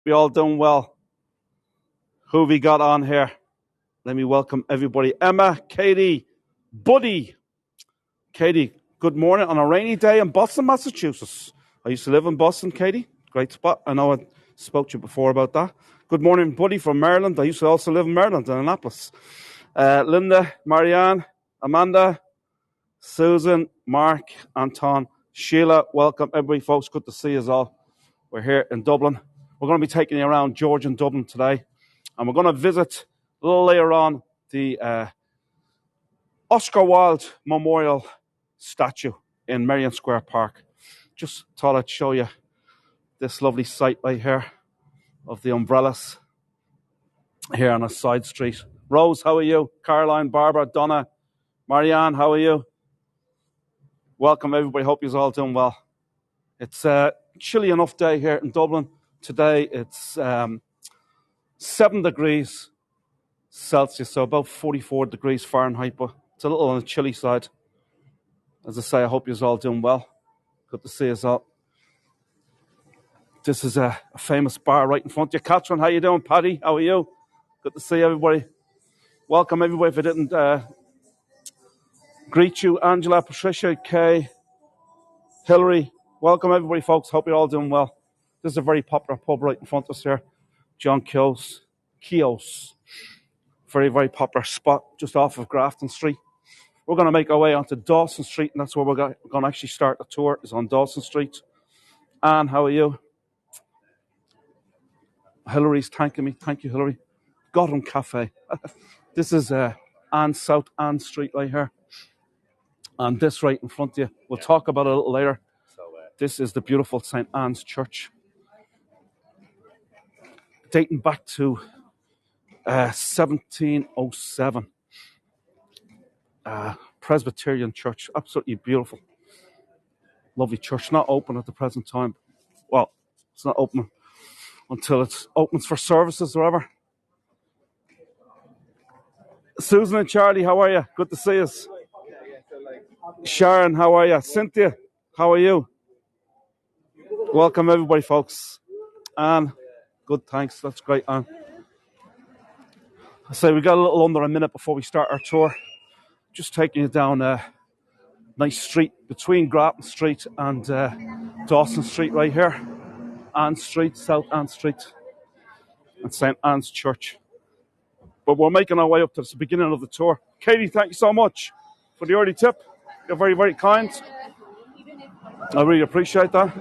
you all doing well. Who have we got on here? Let me welcome everybody. Emma, Katie, Buddy. Katie, good morning on a rainy day in Boston, Massachusetts. I used to live in Boston, Katie. Great spot. I know I spoke to you before about that. Good morning, Buddy from Maryland. I used to also live in Maryland, in Annapolis. Linda, Marianne, Amanda, Susan, Mark, Anton, Sheila, welcome everybody, folks. Good to see you all. We're here in Dublin. We're going to be taking you around Georgian, Dublin today. And we're going to visit a little later on the Oscar Wilde Memorial statue in Merrion Square Park. Just thought I'd show you this lovely sight right here of the umbrellas here on a side street. Rose, how are you? Caroline, Barbara, Donna, Marianne, how are you? Welcome everybody. Hope you're all doing well. It's a chilly enough day here in Dublin. Today it's 7 degrees Celsius, so about 44 degrees Fahrenheit, but it's a little on the chilly side. As I say, I hope you're all doing well. Good to see us all. This is a famous bar right in front of you. Catherine, how you doing? Paddy, how are you? Good to see everybody. Welcome everybody. If I didn't greet you, Angela, Patricia, Kay, Hillary. Welcome everybody, folks. Hope you're all doing well. This is a very popular pub right in front of us here. John Keogh's. Very, very popular spot just off of Grafton Street. We're going to make our way onto Dawson Street, and that's where we're going to actually start the tour, is on Dawson Street. Anne, how are you? Hillary's thanking me. Thank you, Hillary. Gotham Cafe. This is South Anne Street right here. And this right in front of you, we'll talk about it a little later. This is the beautiful St. Anne's Church, dating back to 1707. Presbyterian church, absolutely beautiful. Lovely church, not open at the present time. Well, it's not open until it opens for services or whatever. Susan and Charlie, how are you? Good to see us. Sharon, how are you? Cynthia, how are you? Welcome everybody, folks. Anne, good, thanks. That's great, Anne. I say we got a little under a minute before we start our tour. Just taking you down a nice street between Grafton Street and Dawson Street right here. Anne Street, South Anne Street, and St. Anne's Church. But we're making our way up to the beginning of the tour. Katie, thank you so much for the early tip. You're very, very kind. I really appreciate that.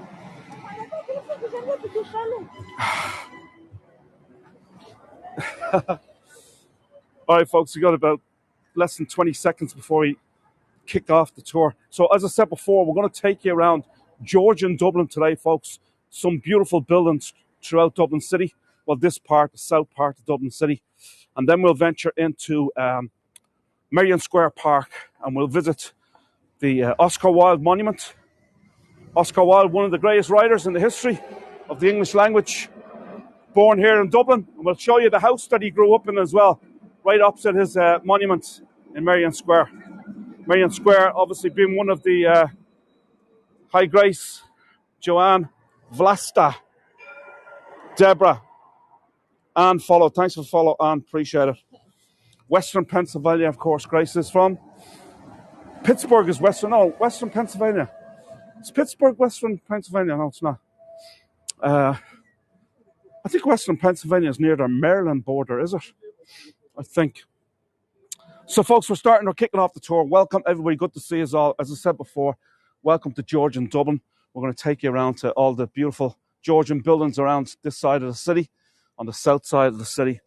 All right, folks, we got about less than 20 seconds before we kick off the tour. So as I said before, we're going to take you around Georgian, Dublin today, folks. Some beautiful buildings throughout Dublin City. Well, this part, the south part of Dublin City. And then we'll venture into Merrion Square Park and we'll visit the Oscar Wilde Monument. Oscar Wilde, one of the greatest writers in the history of the English language, born here in Dublin. And we'll show you the house that he grew up in as well, right opposite his monument in Merrion Square. Merrion Square obviously being one of the High Grace, Joanne, Vlasta, Deborah, Anne follow. Thanks for follow, Anne. Appreciate it. Western Pennsylvania, of course, Grace is from. Pittsburgh is Western. No, Western Pennsylvania. Is Pittsburgh Western Pennsylvania? No, it's not. I think Western Pennsylvania is near the Maryland border, is it? I think. So, folks, we're kicking off the tour. Welcome, everybody. Good to see us all. As I said before, welcome to Georgian, Dublin. We're going to take you around to all the beautiful Georgian buildings around this side of the city, on the south side of the city.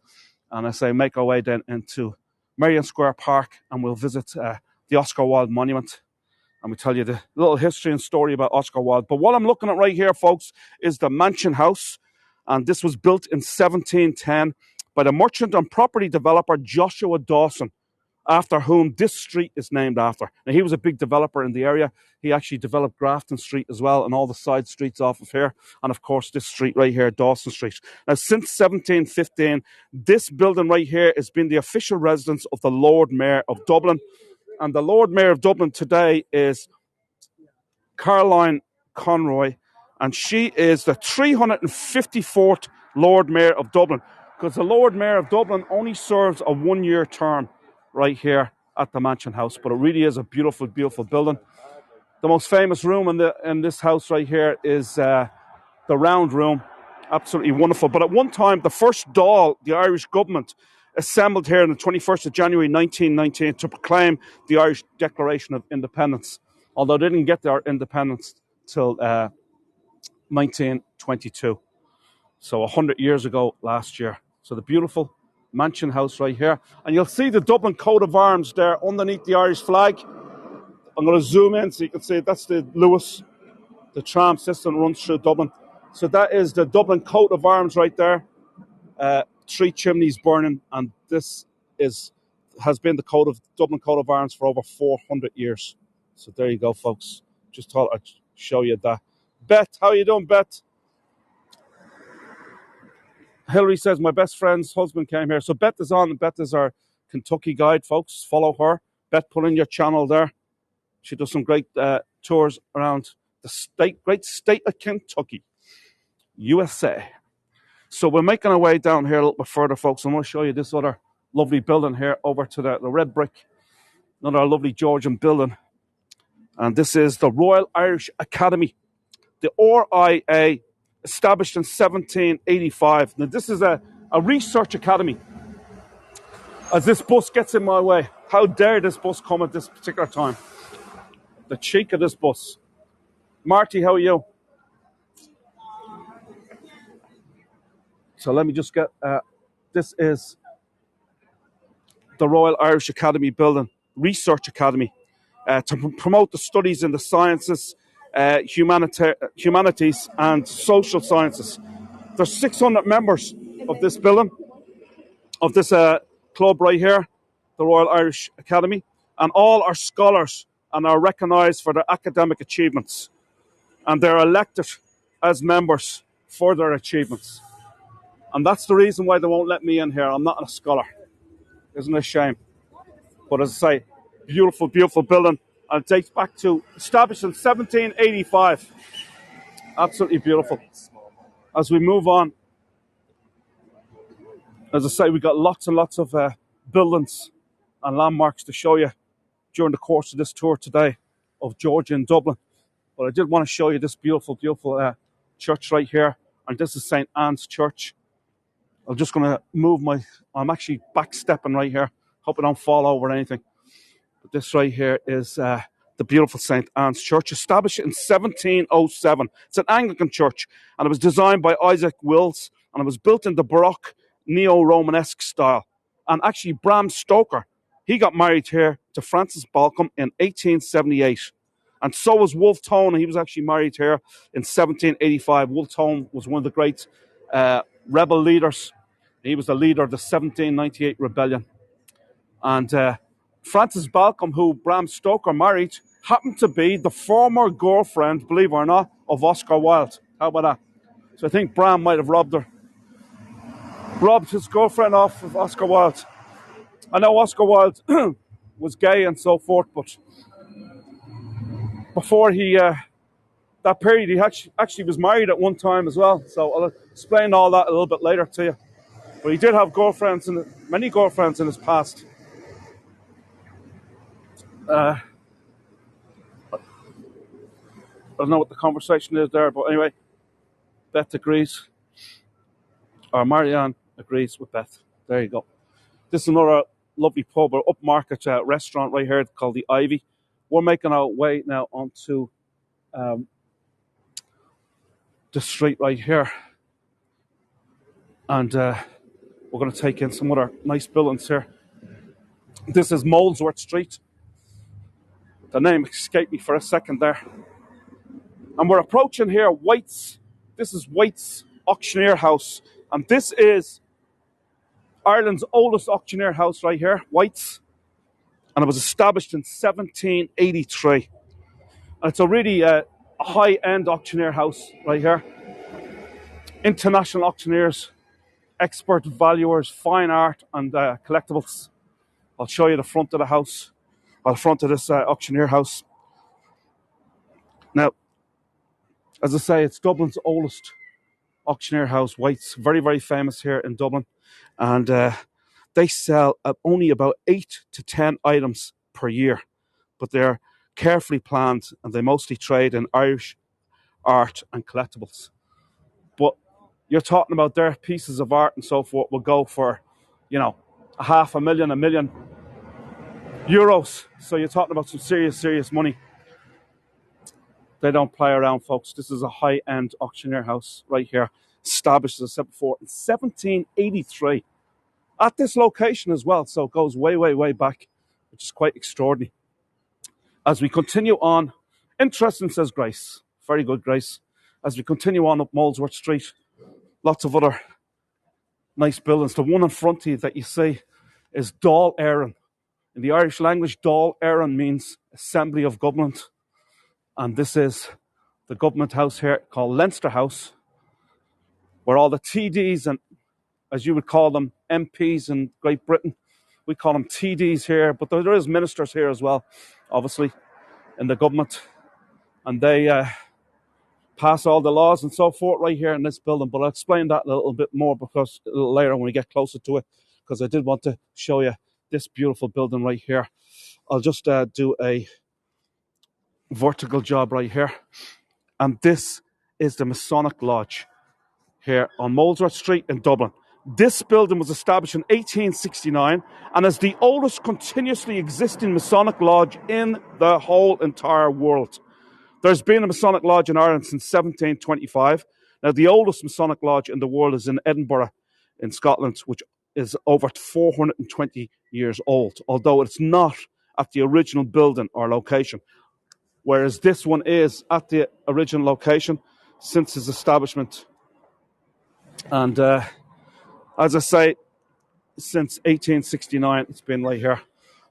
And I say make our way then into Merrion Square Park and we'll visit the Oscar Wilde Monument. And we tell you the little history and story about Oscar Wilde. But what I'm looking at right here, folks, is the Mansion House. And this was built in 1710 by the merchant and property developer Joshua Dawson, after whom this street is named after. Now, he was a big developer in the area. He actually developed Grafton Street as well and all the side streets off of here. And, of course, this street right here, Dawson Street. Now, since 1715, this building right here has been the official residence of the Lord Mayor of Dublin. And the Lord Mayor of Dublin today is Caroline Conroy. And she is the 354th Lord Mayor of Dublin, because the Lord Mayor of Dublin only serves a one-year term right here at the Mansion House. But it really is a beautiful, beautiful building. The most famous room in this house right here is the Round Room. Absolutely wonderful. But at one time, the first Dáil, the Irish government, assembled here on the 21st of January 1919 to proclaim the Irish Declaration of Independence, although they didn't get their independence till 1922. So 100 years ago last year. So the beautiful Mansion House right here. And you'll see the Dublin coat of arms there underneath the Irish flag. I'm going to zoom in so you can see that's the Lewis, the tram system runs through Dublin. So that is the Dublin coat of arms right there. 3 chimneys burning, and this has been the Dublin coat of arms for over 400 years. So there you go, folks. Just thought I'd show you that. Beth, how you doing, Beth? Hillary says, my best friend's husband came here. So Beth is on. Beth is our Kentucky guide, folks. Follow her. Beth, put in your channel there. She does some great tours around the great state of Kentucky, USA. So we're making our way down here a little bit further, folks. I'm going to show you this other lovely building here over to the red brick. Another lovely Georgian building. And this is the Royal Irish Academy, the RIA, established in 1785. Now, this is a research academy. As this bus gets in my way, how dare this bus come at this particular time? The cheek of this bus. Marty, how are you? So let me just get, this is the Royal Irish Academy building, Research Academy, to promote the studies in the sciences, humanities and social sciences. There's 600 members of this building, of this club right here, the Royal Irish Academy, and all are scholars and are recognised for their academic achievements. And they're elected as members for their achievements. And that's the reason why they won't let me in here. I'm not a scholar. Isn't it a shame? But as I say, beautiful, beautiful building. And it dates back to, established in 1785. Absolutely beautiful. As we move on, as I say, we've got lots and lots of buildings and landmarks to show you during the course of this tour today of Georgian Dublin. But I did want to show you this beautiful, beautiful church right here. And this is St. Anne's Church. I'm just going to move I'm actually backstepping right here. Hope I don't fall over or anything. But this right here is the beautiful St. Anne's Church, established in 1707. It's an Anglican church, and it was designed by Isaac Wilde, and it was built in the Baroque neo-Romanesque style. And actually, Bram Stoker, he got married here to Frances Balcombe in 1878. And so was Wolfe Tone, and he was actually married here in 1785. Wolfe Tone was one of the great rebel leaders. He was the leader of the 1798 rebellion. And Frances Balcombe, who Bram Stoker married, happened to be the former girlfriend, believe it or not, of Oscar Wilde. How about that? So I think Bram might have robbed his girlfriend off of Oscar Wilde. I know Oscar Wilde was gay and so forth, but before that period, he actually was married at one time as well. So I'll explain all that a little bit later to you. But he did have many girlfriends in his past. I don't know what the conversation is there, but anyway, Beth agrees. Or Merrion agrees with Beth. There you go. This is another lovely pub or upmarket restaurant right here called the Ivy. We're making our way now onto the street right here. And we're going to take in some other nice buildings here. This is Molesworth Street. The name escaped me for a second there. And we're approaching here White's. This is White's Auctioneer House. And this is Ireland's oldest auctioneer house right here, White's. And it was established in 1783. And it's a really high-end auctioneer house right here. International auctioneers, expert valuers, fine art and collectibles. I'll show you the front of the house, or the front of this auctioneer house. Now, As I say, it's Dublin's oldest auctioneer house. White's very, very famous here in Dublin. And they sell only about 8 to 10 items per year. But they're carefully planned and they mostly trade in Irish art and collectibles. But you're talking about their pieces of art and so forth will go for, you know, $500,000, €1 million. So you're talking about some serious, serious money. They don't play around, folks. This is a high-end auctioneer house right here, established, as I said before, in 1783. At this location as well, so it goes way, way, way back, which is quite extraordinary. As we continue on, interesting, says Grace. Very good, Grace. As we continue on up Molesworth Street, lots of other nice buildings. The one in front of you that you see is Dáil Éireann. In the Irish language, Dáil Éireann means Assembly of Government. And this is the government house here called Leinster House, where all the TDs and, as you would call them, MPs in Great Britain, we call them TDs here, but there is ministers here as well, obviously, in the government. And they pass all the laws and so forth right here in this building. But I'll explain that a little bit more because a little later when we get closer to it, because I did want to show you this beautiful building right here. I'll just do a vertical job right here. And this is the Masonic Lodge here on Molesworth Street in Dublin. This building was established in 1869 and is the oldest continuously existing Masonic Lodge in the whole entire world. There's been a Masonic Lodge in Ireland since 1725. Now, the oldest Masonic Lodge in the world is in Edinburgh in Scotland, which is over 420 years old, although it's not at the original building or location, whereas this one is at the original location since its establishment. And as I say, since 1869, it's been right here.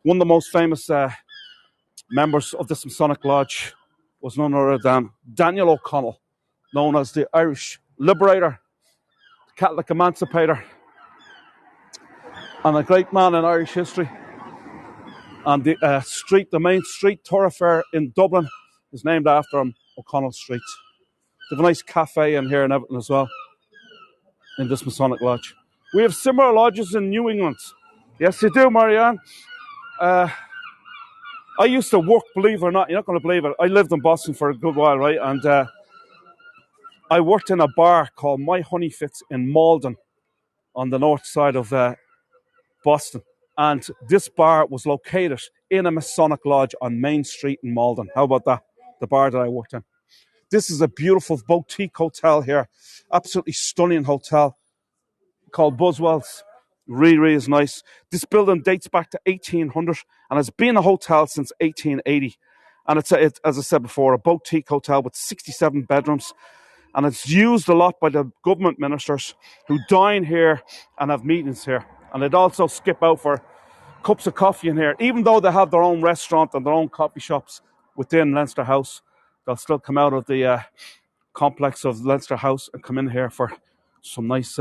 One of the most famous members of this Masonic Lodge was none other than Daniel O'Connell, known as the Irish Liberator, Catholic Emancipator, and a great man in Irish history. And the main street thoroughfare in Dublin is named after him, O'Connell Street. They have a nice cafe in here and everything as well, in this Masonic Lodge. We have similar lodges in New England. Yes, you do, Merrion. I used to work, believe it or not, you're not going to believe it. I lived in Boston for a good while, right? And I worked in a bar called My Honey Fits in Malden on the north side of Boston. And this bar was located in a Masonic Lodge on Main Street in Malden. How about that? The bar that I worked in. This is a beautiful boutique hotel here. Absolutely stunning hotel called Buswell's. Really, really is nice. This building dates back to 1800 and has been a hotel since 1880. And it's as I said before, a boutique hotel with 67 bedrooms. And it's used a lot by the government ministers who dine here and have meetings here. And they'd also skip out for cups of coffee in here. Even though they have their own restaurant and their own coffee shops within Leinster House, they'll still come out of the complex of Leinster House and come in here for some nice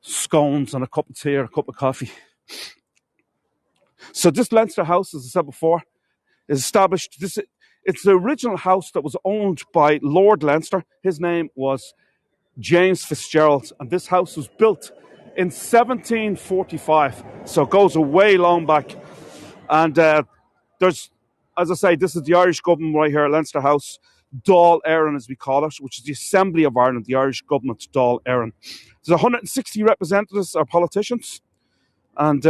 scones and a cup of tea or a cup of coffee. So this Leinster House, as I said before, is established. It's the original house that was owned by Lord Leinster. His name was James Fitzgerald, and this house was built in 1745. So it goes a way long back. And there's, as I say, this is the Irish government right here at Leinster House. Dáil Éireann, as we call it, which is the Assembly of Ireland, the Irish government, Dáil Éireann. There's 160 representatives or politicians, and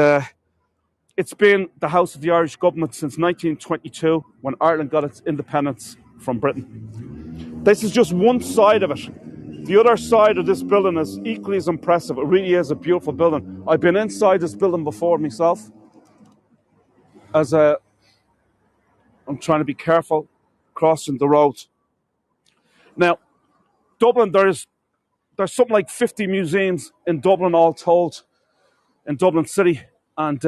it's been the house of the Irish government since 1922, when Ireland got its independence from Britain. This is just one side of it. The other side of this building is equally as impressive. It really is a beautiful building. I've been inside this building before myself. I'm trying to be careful crossing the road. Now, Dublin, there's something like 50 museums in Dublin, all told, in Dublin City. And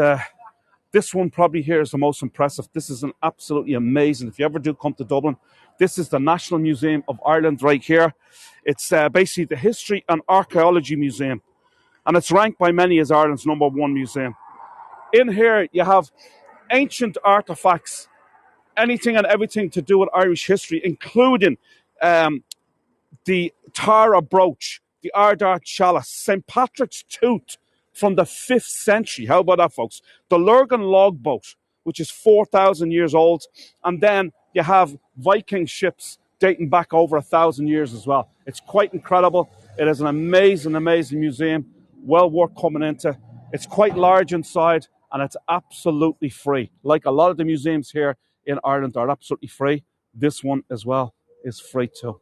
this one probably here is the most impressive. This is an absolutely amazing. If you ever do come to Dublin, this is the National Museum of Ireland right here. It's basically the History and Archaeology Museum. And it's ranked by many as Ireland's #1 museum. In here, you have ancient artifacts anything and everything to do with Irish history, including um, the Tara brooch, the Ardart chalice, St. Patrick's tooth from the 5th century. How about that, folks? The Lurgan log boat, which is 4,000 years old. And then you have Viking ships dating back over 1,000 years as well. It's quite incredible. It is an amazing, amazing museum, well worth coming into. It's quite large inside, and it's absolutely free. Like a lot of the museums here in Ireland are absolutely free. This one as well is free too.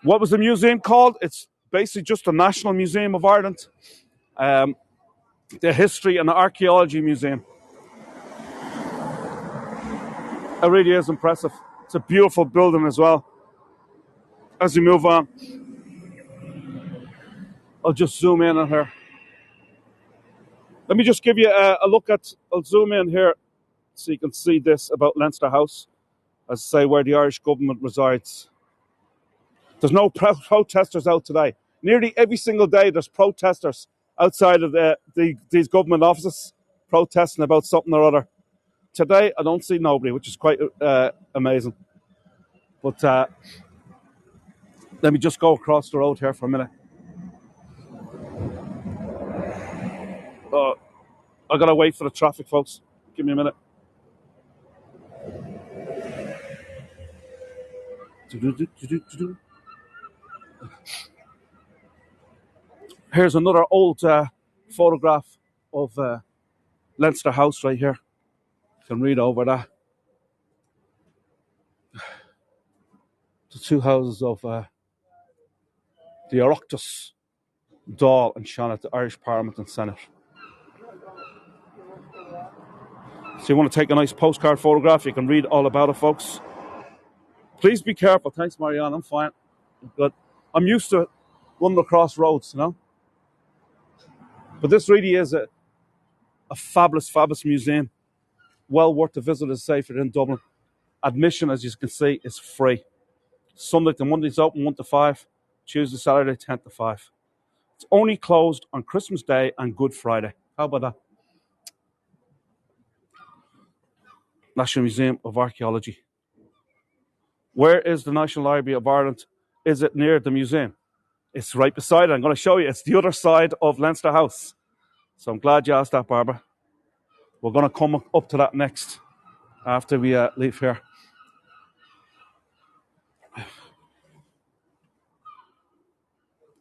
What was the museum called? It's basically just the National Museum of Ireland, the History and Archaeology Museum. It really is impressive. It's a beautiful building as well. As we move on, I'll just zoom in on her. Let me just give you a look at, I'll zoom in here so you can see this about Leinster House, as I say, where the Irish government resides. There's no protesters out today. Nearly every single day there's protesters outside of these government offices protesting about something or other. Today I don't see nobody, which is quite amazing. But let me just go across the road here for a minute. I gotta wait for the traffic, folks. Give me a minute. Here's another old photograph of Leinster House right here. You can read over that. The two houses of the Oireachtas, Dáil and Seanad, the Irish Parliament and Senate. So you want to take a nice postcard photograph, you can read all about it, folks. Please be careful. Thanks, Merrion. I'm fine. But I'm used to running across roads, you know. But this really is a fabulous, fabulous museum. Well worth the visit, as I say, if you're in Dublin. Admission, as you can see, is free. Sunday to Monday's open 1 to 5. Tuesday, Saturday, 10 to 5. It's only closed on Christmas Day and Good Friday. How about that? National Museum of Archaeology. Where is the National Library of Ireland? Is it near the museum? It's right beside it. I'm going to show you. It's the other side of Leinster House. So I'm glad you asked that, Barbara. We're going to come up to that next after we leave here.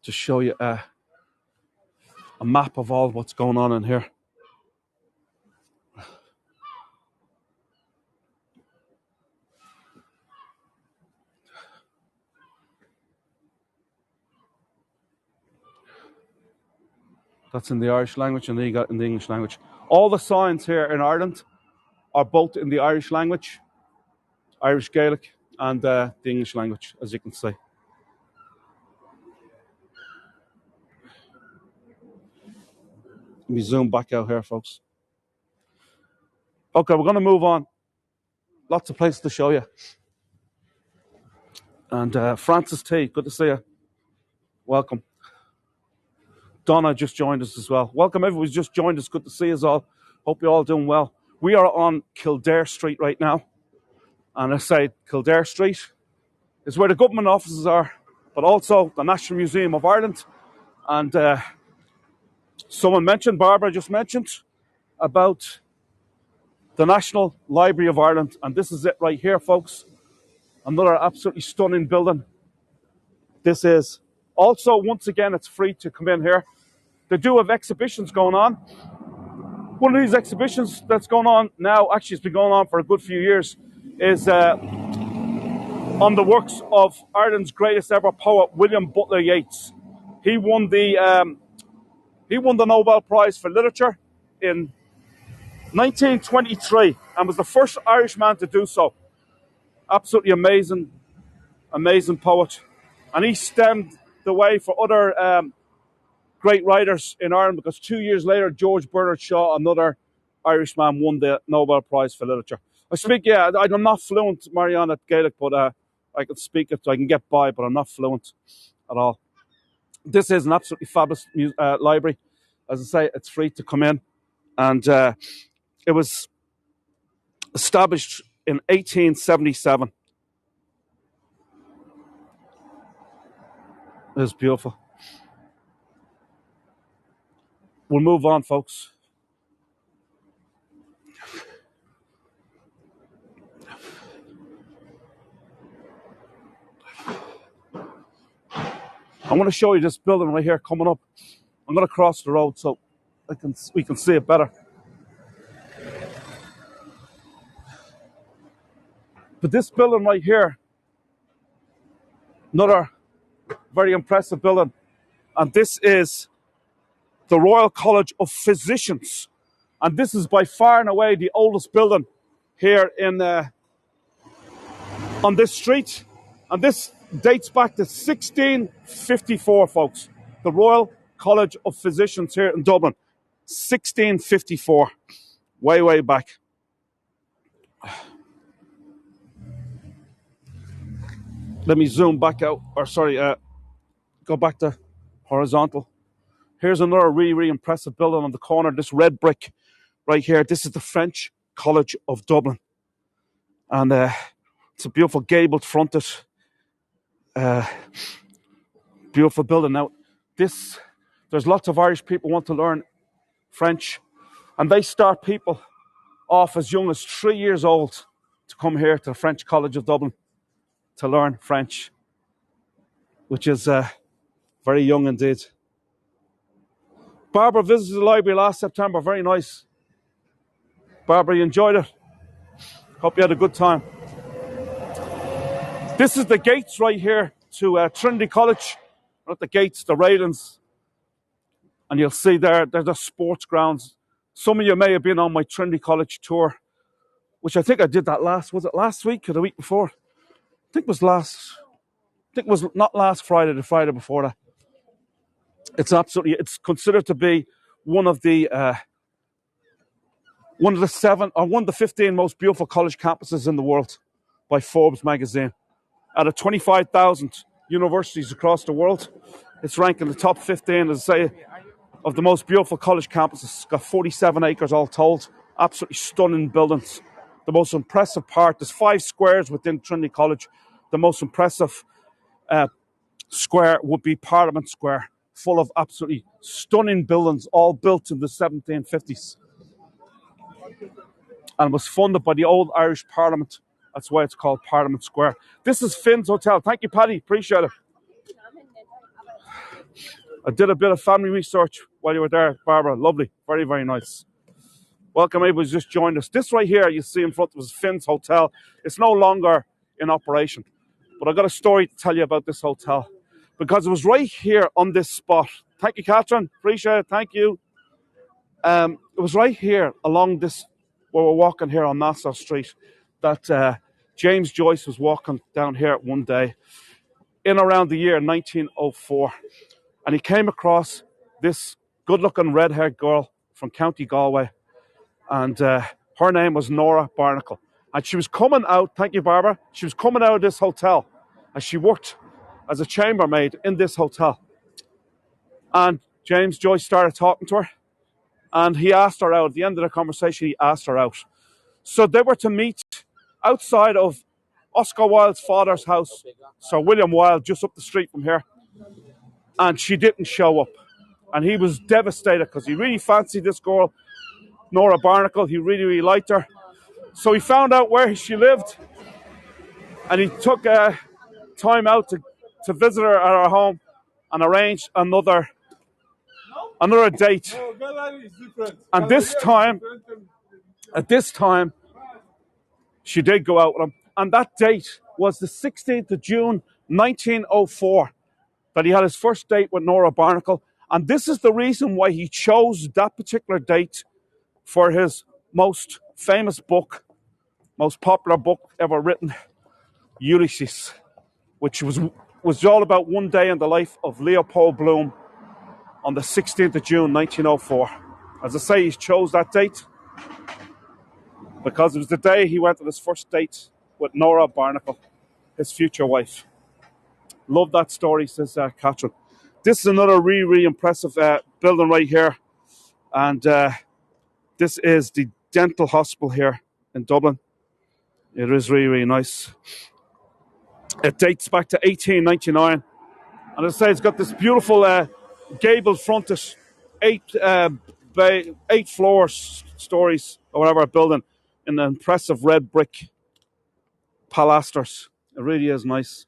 To show you a map of all what's going on in here. That's in the Irish language, and then you got it in the English language. All the signs here in Ireland are both in the Irish language, Irish Gaelic, and the English language, as you can see. Let me zoom back out here, folks. Okay, we're going to move on. Lots of places to show you. And Francis T, good to see you. Welcome. Donna just joined us as well. Welcome, everyone who's just joined us. Good to see us all. Hope you're all doing well. We are on Kildare Street right now. And I say Kildare Street is where the government offices are, but also the National Museum of Ireland. And someone mentioned, Barbara just mentioned, about the National Library of Ireland. And this is it right here, folks. Another absolutely stunning building. This is also, once again, it's free to come in here. They do have exhibitions going on. One of these exhibitions that's going on now, actually it's been going on for a good few years, is on the works of Ireland's greatest ever poet, William Butler Yeats. He won the Nobel Prize for Literature in 1923 and was the first Irishman to do so. Absolutely amazing, amazing poet. And he stemmed the way for other great writers in Ireland, because 2 years later, George Bernard Shaw, another Irishman, won the Nobel Prize for Literature. I'm not fluent, Merrion, at Gaelic, but I can speak it, I can get by, but I'm not fluent at all. This is an absolutely fabulous library. As I say, it's free to come in. And it was established in 1877. It's beautiful. We'll move on, folks. I want to show you this building right here coming up. I'm going to cross the road so we can see it better. But this building right here, another very impressive building, and this is the Royal College of Physicians, and this is by far and away the oldest building here on this street, and this dates back to 1654, folks. The Royal College of Physicians here in Dublin, 1654, way back. Let me zoom back out, go back to horizontal. Here's another really impressive building on the corner, this red brick right here. This is the French College of Dublin. And it's a beautiful gabled fronted, beautiful building. Now, there's lots of Irish people who want to learn French, and they start people off as young as 3 years old to come here to the French College of Dublin to learn French, which is very young indeed. Barbara visited the library last September. Very nice. Barbara, you enjoyed it? Hope you had a good time. This is the gates right here to Trinity College. Not the gates, the railings. And you'll see there's the sports grounds. Some of you may have been on my Trinity College tour, which I think I did that was it last week or the week before? I think it was not last Friday, the Friday before that. It's considered to be one of the 15 most beautiful college campuses in the world by Forbes magazine. Out of 25,000 universities across the world, it's ranked in the top 15, as I say, of the most beautiful college campuses. It's got 47 acres all told. Absolutely stunning buildings. The most impressive part, there's 5 squares within Trinity College. The most impressive square would be Parliament Square, full of absolutely stunning buildings, all built in the 1750s. And was funded by the old Irish Parliament. That's why it's called Parliament Square. This is Finn's Hotel. Thank you, Paddy. Appreciate it. I did a bit of family research while you were there, Barbara. Lovely. Very nice. Welcome, everybody who's just joined us. This right here you see in front of us is Finn's Hotel. It's no longer in operation. But I've got a story to tell you about this hotel, because it was right here on this spot. Thank you, Catherine. Appreciate it. Thank you. It was right here along this, where we're walking here on Nassau Street, that James Joyce was walking down here one day in around the year 1904. And he came across this good-looking red-haired girl from County Galway. And her name was Nora Barnacle. And she was coming out, thank you, Barbara, she was coming out of this hotel as she worked as a chambermaid in this hotel. And James Joyce started talking to her, and he asked her out. At the end of the conversation, he asked her out. So they were to meet outside of Oscar Wilde's father's house, Sir William Wilde, just up the street from here. And she didn't show up. And he was devastated because he really fancied this girl, Nora Barnacle. He really liked her. So he found out where she lived, and he took time out to visit her at her home and arranged another date. And at this time, she did go out with him. And that date was the 16th of June, 1904, that he had his first date with Nora Barnacle. And this is the reason why he chose that particular date for his most famous book, most popular book ever written, Ulysses, which was all about one day in the life of Leopold Bloom on the 16th of June, 1904. As I say, he chose that date because it was the day he went on his first date with Nora Barnacle, his future wife. Love that story, says Catherine. This is another really impressive building right here. And this is the dental hospital here in Dublin. It is really, really nice. It dates back to 1899. And as I say, it's got this beautiful gabled frontage, eight floors, stories, or whatever, building in the impressive red brick pilasters. It really is nice.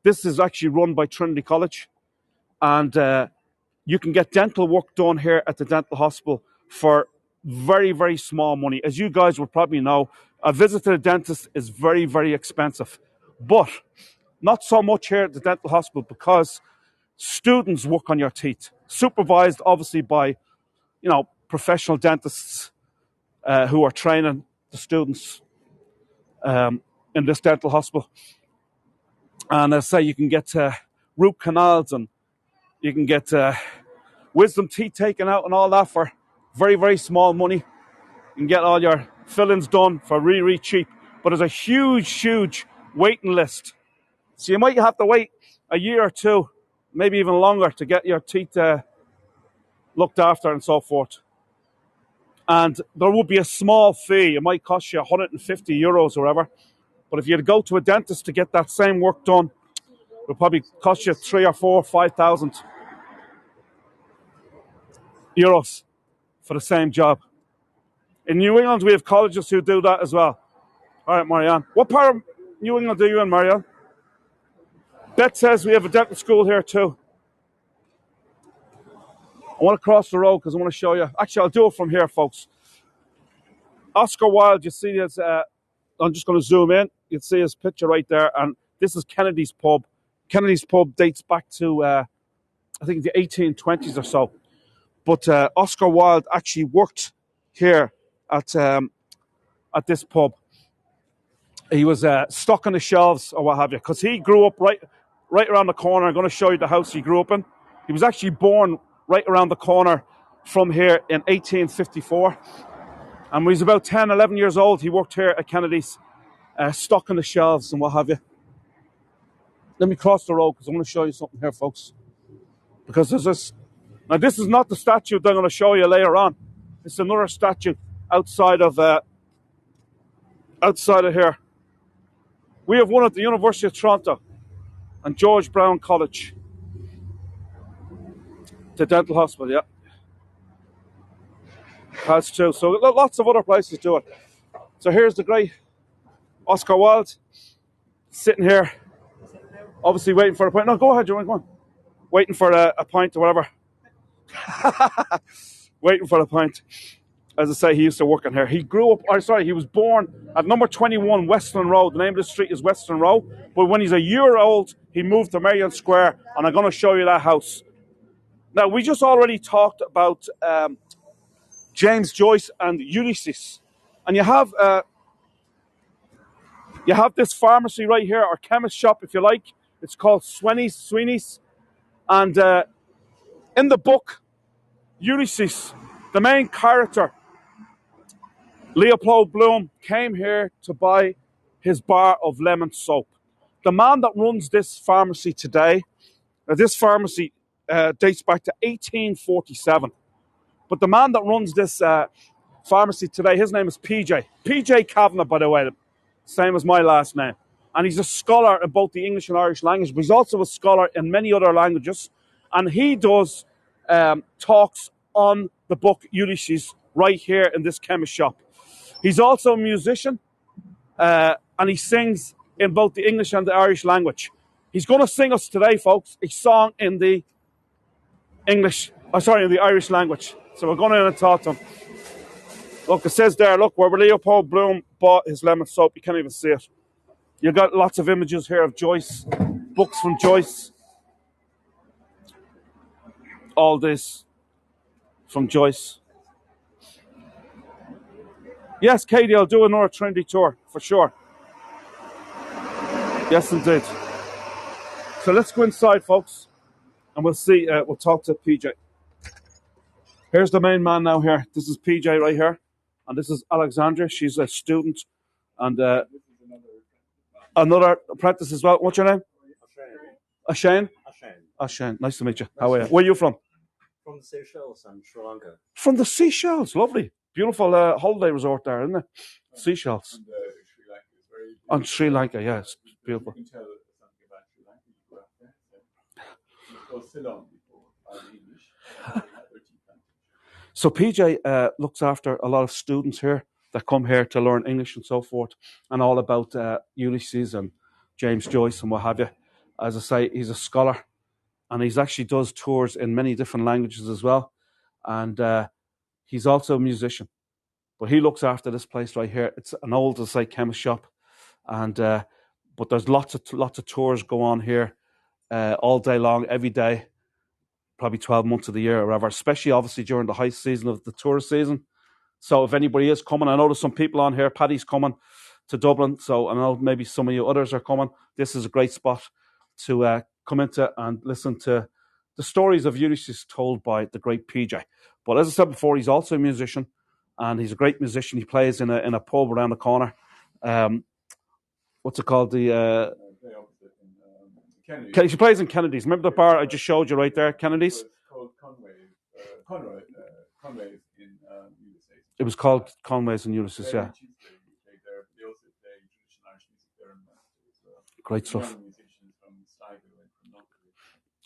This is actually run by Trinity College, and you can get dental work done here at the dental hospital for very, very small money. As you guys would probably know, a visit to the dentist is very, very expensive. But not so much here at the dental hospital, because students work on your teeth, supervised obviously by, professional dentists who are training the students in this dental hospital. And I say you can get root canals, and you can get wisdom teeth taken out and all that for very, very small money. You can get all your fillings done for really, really cheap. But there's a huge, huge waiting list. So you might have to wait a year or two, maybe even longer, to get your teeth looked after and so forth. And there would be a small fee. It might cost you 150 euros or whatever. But if you had to go to a dentist to get that same work done, it would probably cost you 3 or 4 or 5,000 euros for the same job. In New England, we have colleges who do that as well. All right, Marianne. What part of New England are you in, Marianne? Beth says we have a dental school here too. I want to cross the road because I want to show you. Actually, I'll do it from here, folks. Oscar Wilde, you see this? I'm just going to zoom in. You can see his picture right there. And this is Kennedy's pub. Kennedy's pub dates back to, I think, the 1820s or so. But Oscar Wilde actually worked here at this pub. He was stuck on the shelves or what have you, because he grew up right around the corner. I'm going to show you the house he grew up in. He was actually born right around the corner from here in 1854. And when he was about 10, 11 years old, he worked here at Kennedy's, stuck on the shelves and what have you. Let me cross the road because I want to show you something here, folks. Because there's this. Now, this is not the statue that I'm going to show you later on. It's another statue outside of here. We have one at the University of Toronto and George Brown College. The dental hospital, yeah. Has too. So lots of other places do it. So here's the great Oscar Wilde sitting here, obviously waiting for a pint. No, go ahead, Joanne, go on. Waiting for a pint or whatever. Waiting for a pint. As I say, he used to work in here. He grew up, he was born at number 21 Western Road. The name of the street is Western Road. But when he's a year old, he moved to Merrion Square, and I'm going to show you that house. Now, we just already talked about James Joyce and Ulysses. And you have this pharmacy right here, or chemist shop, if you like. It's called Sweeney's. And in the book, Ulysses, the main character, Leopold Bloom, came here to buy his bar of lemon soap. The man that runs this pharmacy today, this pharmacy dates back to 1847. But the man that runs this pharmacy today, his name is PJ. PJ Kavanagh, by the way, same as my last name. And he's a scholar in both the English and Irish language, but he's also a scholar in many other languages. And he does talks on the book Ulysses right here in this chemist shop. He's also a musician, and he sings in both the English and the Irish language. He's going to sing us today, folks, a song in the in the Irish language. So we're going in and talk to him. Look, it says there, look, where Leopold Bloom bought his lemon soap. You can't even see it. You've got lots of images here of Joyce, books from Joyce. All this from Joyce. Yes, Katie, I'll do another Trinity tour, for sure. Yes, indeed. So let's go inside, folks, and we'll see, we'll talk to PJ. Here's the main man now here. This is PJ right here, and this is Alexandria. She's a student, and another apprentice as well. What's your name? Ashane. Ashane. Nice to meet you. How are you? Where are you from? From the Seychelles and Sri Lanka. From the Seychelles. Lovely. Beautiful holiday resort there, isn't it? seashells. And Sri Lanka is very big. On Sri Lanka, yeah, it's beautiful. You can tell something about Sri Lanka. You go out there. It's called Ceylon before English. They have their tea plantation. So PJ looks after a lot of students here that come here to learn English and so forth, and all about Ulysses and James Joyce and what have you. As I say, he's a scholar, and he's actually does tours in many different languages as well. And he's also a musician. But he looks after this place right here. It's an old, as I say, chemist shop, and but there's lots of tours go on here all day long, every day, probably 12 months of the year or whatever. Especially obviously during the high season of the tourist season. So if anybody is coming, I know there's some people on here. Paddy's coming to Dublin, so I know maybe some of you others are coming. This is a great spot to come into and listen to the stories of Ulysses told by the great PJ. But as I said before, he's also a musician, and he's a great musician. He plays in a pub around the corner. What's it called? He plays in Kennedy's. Remember the bar I just showed you right there, Kennedy's? It's called Conway's in Ulysses. It was called Conway's in Ulysses, yeah. They also play traditional Irish music there in Manchester as well. Great stuff. Young musicians from Sligo and from Knockwood.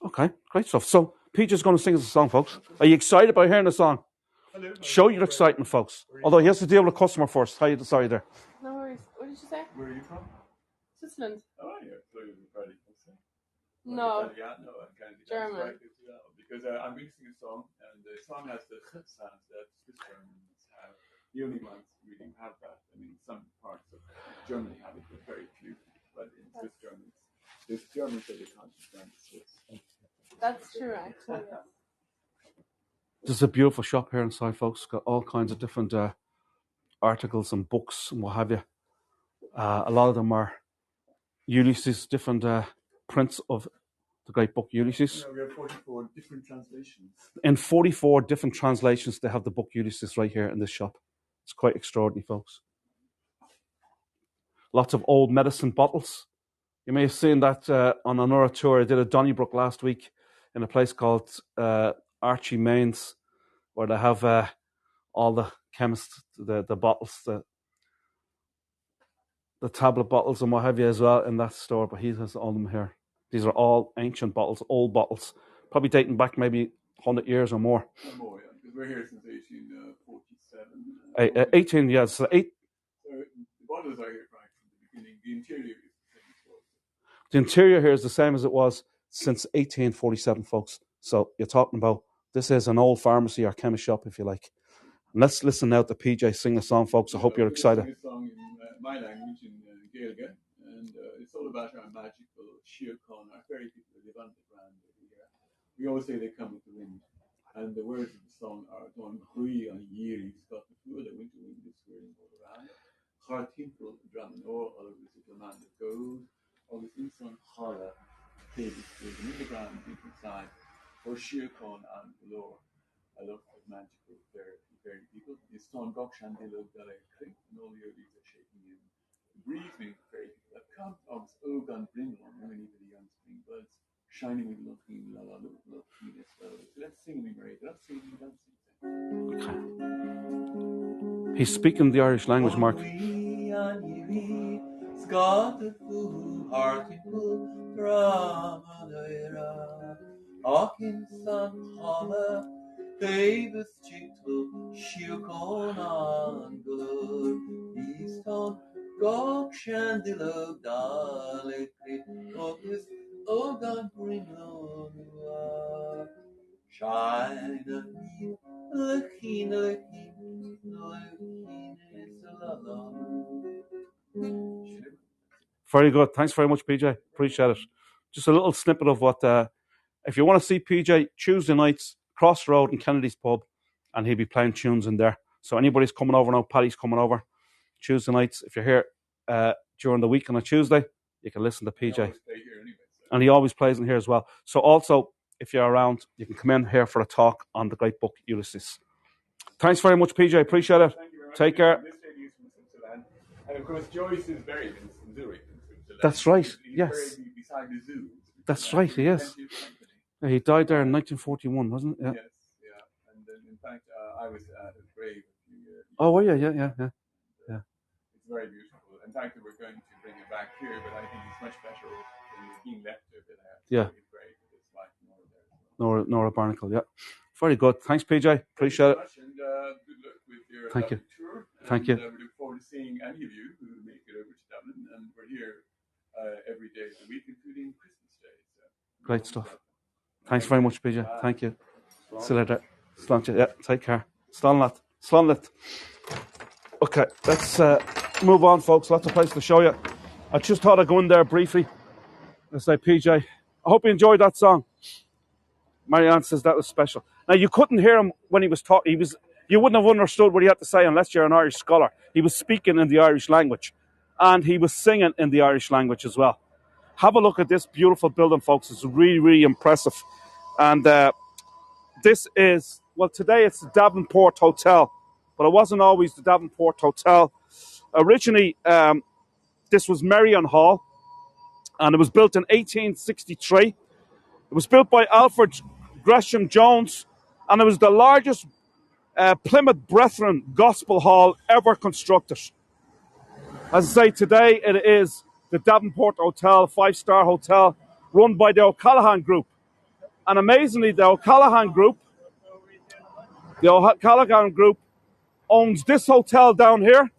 Okay, great stuff. So PJ's going to sing us a song, folks. Are you excited about hearing the song? Hello. Show your excitement, folks. Although he has to deal with a customer first. How you sorry there? No worries. What did you say? Where are you from? Switzerland. Oh, yeah. So you're Friday. No. Italiano and Canadian. German. Right, because I'm going to sing a song, and the song has the sounds that Swiss Germans have. The only ones who really have that. I mean, some parts of Germany have it, but very few. But in Swiss Germans, there's Germans that they can't understand the Swiss. That's true, actually. Yes. This is a beautiful shop here inside, folks. Got all kinds of different articles and books and what have you. A lot of them are Ulysses, different prints of the great book Ulysses. We have 44 different translations. In 44 different translations, they have the book Ulysses right here in this shop. It's quite extraordinary, folks. Lots of old medicine bottles. You may have seen that on another tour. I did a Donnybrook last week in a place called Archie Mains, where they have all the chemists, the bottles, the tablet bottles and what have you as well in that store. But he has all of them here. These are all ancient bottles, old bottles, probably dating back maybe 100 years or more. Or more, yeah, because we're here since 1847. 18, yeah. So the bottles are here right from the beginning. The interior is the same as well. The interior here is the same as it was since 1847, folks. So you're talking about, this is an old pharmacy or chemist shop, if you like. And let's listen now to PJ sing a song, folks. I hope you're excited. Sing a song in my language, in Gaeilge, and it's all about our magical Shiocon, our fairy people who live underground over here. We always say they come with the wind. And the words of the song are Don Hui on Yiri, Scott the Fool, the winter wind is swirling all around. Heart tinkle, drum and all of this little man that goes. All this inson horror, baby in the ground, deep inside. For Shiocon and Lore. I love the magical fairy people. This song Gokshan de Log Dale Creek, and all the earlies are shaking in. Breathing fairy people that come of Ogan Brinlon, many of the young spring buds. Shining with looking, la la looking as well. So let's sing me, Mary. Let's sing me, dancing. He's speaking the Irish language, Mark. Oh God, bring on shine me, looking, Very good. Thanks very much, PJ. Appreciate it. Just a little snippet of what, if you want to see PJ Tuesday nights, Crossroad in Kennedy's Pub, and he'll be playing tunes in there. So anybody's coming over now, Paddy's coming over Tuesday nights. If you're here during the week on a Tuesday, you can listen to PJ. And he always plays in here as well. So also, if you're around, you can come in here for a talk on the great book, Ulysses. Thanks very much, PJ. Appreciate it. Take care. And of course, Joyce is buried in Zurich. That's right, He's yes. buried beside the zoo. That's right, he is. Yeah, he died there in 1941, wasn't it? Yeah. Yes, yeah. And then, in fact, I was at his grave a few years. Oh, were you? Yeah. very beautiful. In fact, we're going to bring it back here, but I think it's much better than being left there. But Yeah. it's great. It's like Nora there as well. Nora Barnacle, yeah. Very good. Thanks, PJ. Appreciate it. Thank you so much, and good luck with your Thank you. lovely tour. Thank And, you. we look forward to seeing any of you who make it over to Dublin. And we're here every day of the week, including Christmas Day. So Great stuff. Thanks very much, PJ. Thank you. See you later. Sláinte. Yeah, take care. Slán leat. Okay, let's move on, folks. Lots of places to show you. I just thought I'd go in there briefly. Let's say, PJ, I hope you enjoyed that song. Merrion says that was special. Now, you couldn't hear him when he was talking. You wouldn't have understood what he had to say unless you're an Irish scholar. He was speaking in the Irish language, and he was singing in the Irish language as well. Have a look at this beautiful building, folks. It's really, really impressive. And this is, well, today it's the Davenport Hotel, but it wasn't always the Davenport Hotel. Originally, this was Merrion Hall, and it was built in 1863. It was built by Alfred Gresham Jones, and it was the largest Plymouth Brethren Gospel Hall ever constructed. As I say, today it is the Davenport Hotel, 5-star hotel, run by the O'Callaghan Group. And amazingly, the O'Callaghan Group owns this hotel down here.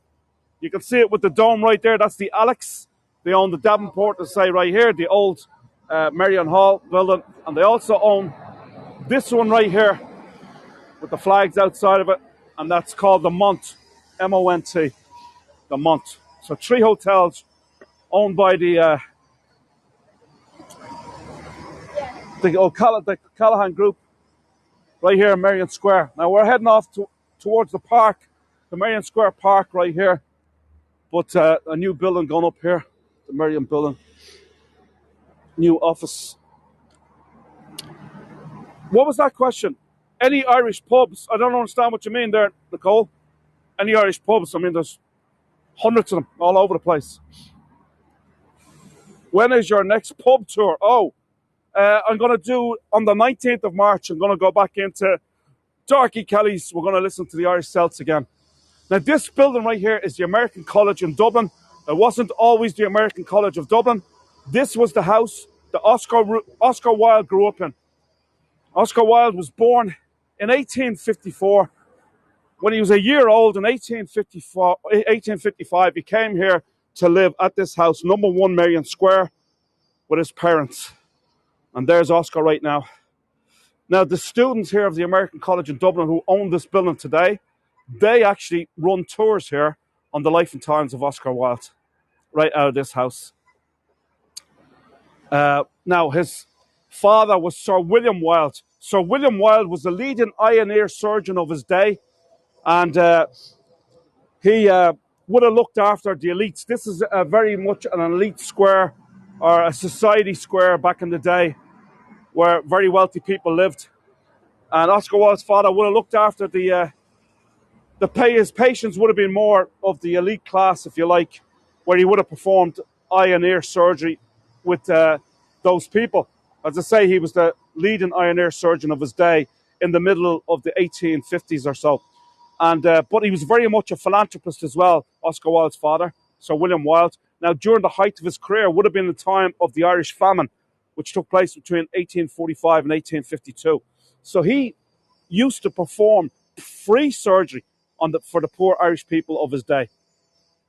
You can see it with the dome right there. That's the Alex. They own the Davenport, as I say, right here, the old Merrion Hall building. And they also own this one right here with the flags outside of it. And that's called the Mont, M-O-N-T, the Mont. So 3 hotels owned by the O'Callaghan Group right here in Merrion Square. Now we're heading off towards the park, the Merrion Square Park right here. But a new building going up here, the Merrion building. New office. What was that question? Any Irish pubs? I don't understand what you mean there, Nicole. Any Irish pubs? I mean, there's hundreds of them all over the place. When is your next pub tour? I'm going to do, on the 19th of March, I'm going to go back into Darky Kelly's. We're going to listen to the Irish Celts again. Now, this building right here is the American College in Dublin. It wasn't always the American College of Dublin. This was the house that Oscar Wilde grew up in. Oscar Wilde was born in 1854. When he was a year old in 1855, he came here to live at this house, number 1 Merrion Square, with his parents. And there's Oscar right now. Now, the students here of the American College in Dublin who own this building today, they actually run tours here on the life and times of Oscar Wilde, right out of this house. Now, his father was Sir William Wilde. Sir William Wilde was the leading eye and ear surgeon of his day, and he would have looked after the elites. This is very much an elite square, or a society square back in the day, where very wealthy people lived. And Oscar Wilde's father would have looked after his patients would have been more of the elite class, if you like, where he would have performed eye and ear surgery with those people. As I say, he was the leading eye and ear surgeon of his day in the middle of the 1850s or so. And but he was very much a philanthropist as well, Oscar Wilde's father, Sir William Wilde. Now, during the height of his career would have been the time of the Irish famine, which took place between 1845 and 1852. So he used to perform free surgery for the poor Irish people of his day.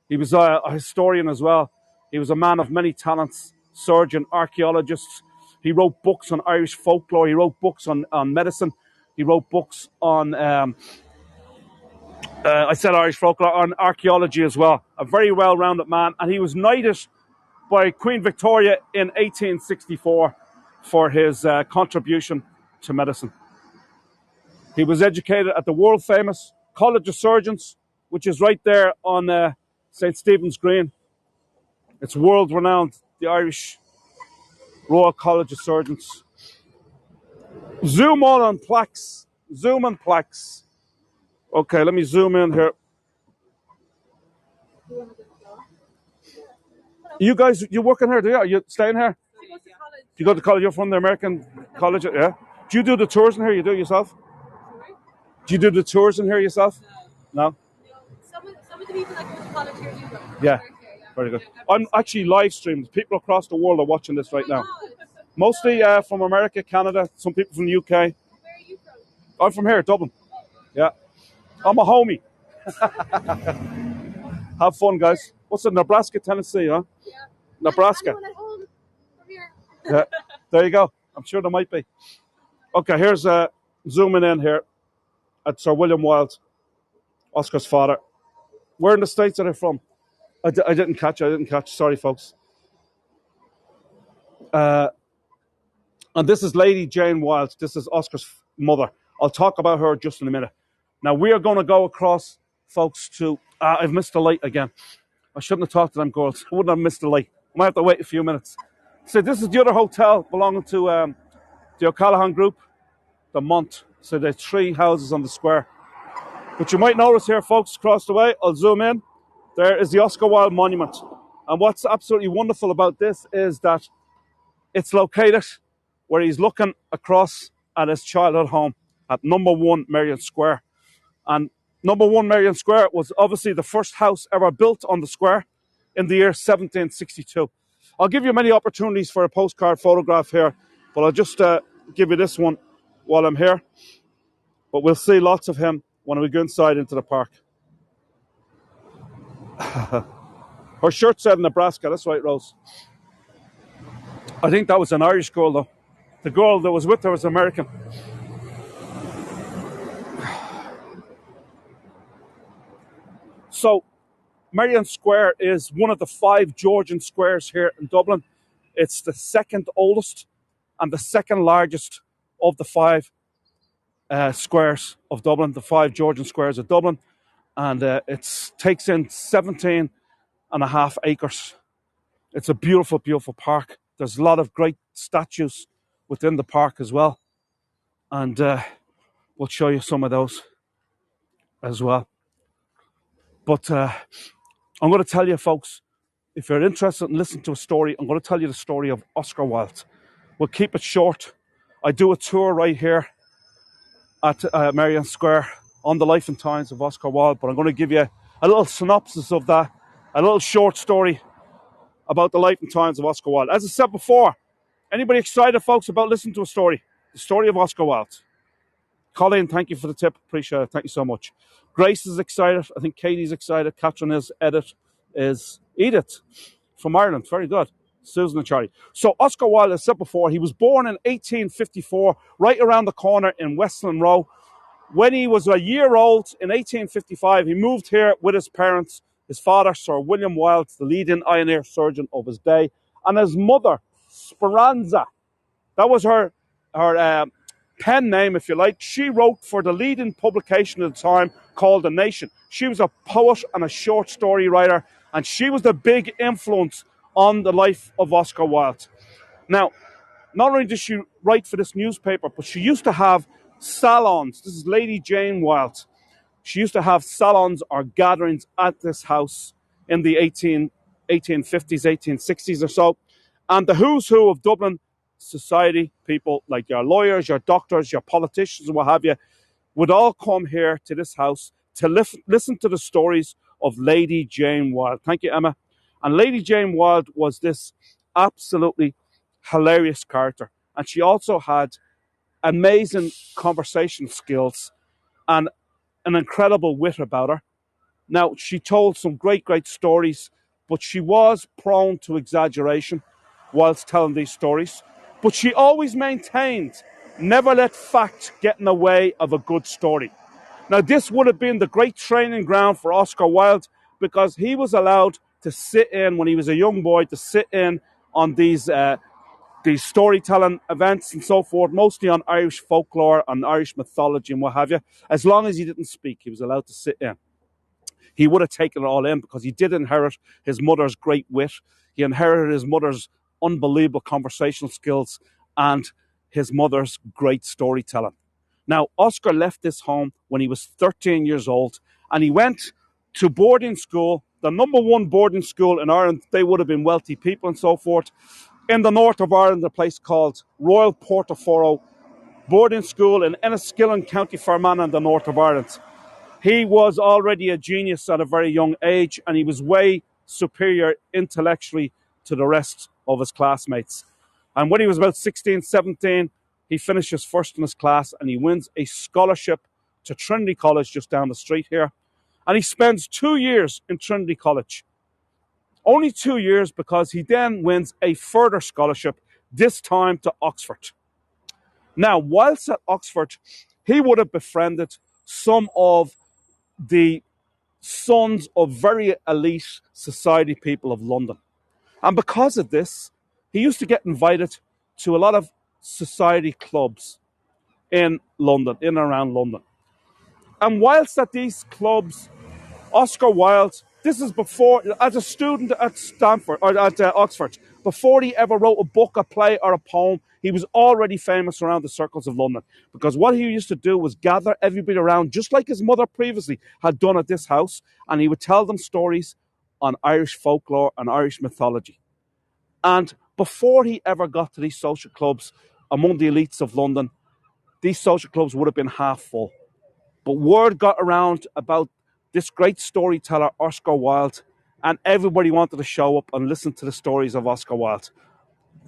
He was a historian as well. He was a man of many talents, surgeon, archaeologist. He wrote books on Irish folklore. He wrote books on medicine. He wrote books on, Irish folklore, on archaeology as well. A very well-rounded man. And he was knighted by Queen Victoria in 1864 for his contribution to medicine. He was educated at the world-famous College of Surgeons, which is right there on St. Stephen's Green. It's world-renowned, the Irish Royal College of Surgeons. Zoom on plaques. Zoom on plaques. Okay, let me zoom in here. You guys, you working here, do you? Are you staying here? She goes to college. You go to college, you're from the American College, yeah? Do you do the tours in here? You do it yourself? Sorry? Do you do the tours in here yourself? No? Some of them could even like go to volunteer do them. Yeah. Very fair, yeah. Very good. Yeah, that'd I'm be actually live streamed. People across the world are watching this right so- now. Oh my God. Mostly from America, Canada, some people from the UK. Where are you from? I'm from here, Dublin. Yeah. I'm a homie. Have fun, guys. What's it, Nebraska, Tennessee, huh? Yeah. Nebraska. Anyone at home from here? Yeah. There you go. I'm sure there might be. Okay, here's zooming in here at Sir William Wilde, Oscar's father. Where in the States are they from? I didn't catch. Sorry, folks. And this is Lady Jane Wilde. This is Oscar's mother. I'll talk about her just in a minute. Now, we are going to go across, folks, to... I've missed the light again. I shouldn't have talked to them girls. I wouldn't have missed the light. I might have to wait a few minutes. So this is the other hotel belonging to the O'Callaghan Group, the Mont. So there's 3 houses on the square. But you might notice here, folks, across the way, I'll zoom in. There is the Oscar Wilde Monument. And what's absolutely wonderful about this is that it's located where he's looking across at his childhood home at number 1 Merrion Square. And number 1 Merrion Square was obviously the first house ever built on the square in the year 1762. I'll give you many opportunities for a postcard photograph here, but I'll just give you this one while I'm here. But we'll see lots of him when we go inside into the park. Her shirt said Nebraska, that's right, Rose. I think that was an Irish girl, though. The girl that was with her was American. So, Merrion Square is one of the 5 Georgian squares here in Dublin. It's the second oldest and the second largest of the 5 squares of Dublin, the 5 Georgian squares of Dublin. And it takes in 17.5 acres. It's a beautiful, beautiful park. There's a lot of great statues within the park as well. And we'll show you some of those as well. But I'm going to tell you, folks, if you're interested in listening to a story, I'm going to tell you the story of Oscar Wilde. We'll keep it short. I do a tour right here at Merrion Square on the life and times of Oscar Wilde, but I'm going to give you a little synopsis of that, a little short story about the life and times of Oscar Wilde. As I said before, anybody excited, folks, about listening to a story? The story of Oscar Wilde. Colleen, thank you for the tip. Appreciate it. Thank you so much. Grace is excited. I think Katie's excited. Catherine is. Edith from Ireland. Very good. Susan and Charlie. So Oscar Wilde, as I said before, he was born in 1854, right around the corner in Westland Row. When he was a year old, in 1855, he moved here with his parents, his father, Sir William Wilde, the leading iron surgeon of his day, and his mother, Speranza. That was her pen name, if you like. She wrote for the leading publication at the time called The Nation. She was a poet and a short story writer, and she was the big influence on the life of Oscar Wilde. Now, not only did she write for this newspaper, but she used to have salons. This is Lady Jane Wilde. She used to have salons or gatherings at this house in the 1850s, 1860s or so. And the who's who of Dublin society, people like your lawyers, your doctors, your politicians, and what have you, would all come here to this house to listen to the stories of Lady Jane Wilde. Thank you, Emma. And Lady Jane Wilde was this absolutely hilarious character. And she also had amazing conversation skills and an incredible wit about her. Now, she told some great, great stories, but she was prone to exaggeration whilst telling these stories. But she always maintained, never let fact get in the way of a good story. Now, this would have been the great training ground for Oscar Wilde, because he was allowed to sit in, when he was a young boy, to sit in on these storytelling events and so forth, mostly on Irish folklore and Irish mythology and what have you. As long as he didn't speak, he was allowed to sit in. He would have taken it all in because he did inherit his mother's great wit. He inherited his mother's unbelievable conversational skills and his mother's great storytelling. Now, Oscar left this home when he was 13 years old, and he went to boarding school, the number 1 boarding school in Ireland. They would have been wealthy people and so forth. In the north of Ireland, a place called Royal Portoforo Boarding School in Enniskillen, County Fermanagh in the north of Ireland. He was already a genius at a very young age, and he was way superior intellectually to the rest of his classmates. And when he was about 16, 17, he finishes first in his class and he wins a scholarship to Trinity College just down the street here. And he spends 2 years in Trinity College. Only 2 years, because he then wins a further scholarship, this time to Oxford. Now, whilst at Oxford, he would have befriended some of the sons of very elite society people of London. And because of this, he used to get invited to a lot of society clubs in London, in and around London. And whilst at these clubs, Oscar Wilde, this is before, as a student at Stanford, or at Oxford, before he ever wrote a book, a play, or a poem, he was already famous around the circles of London. Because what he used to do was gather everybody around, just like his mother previously had done at this house, and he would tell them stories on Irish folklore and Irish mythology. And before he ever got to these social clubs among the elites of London, these social clubs would have been half full. But word got around about this great storyteller, Oscar Wilde, and everybody wanted to show up and listen to the stories of Oscar Wilde.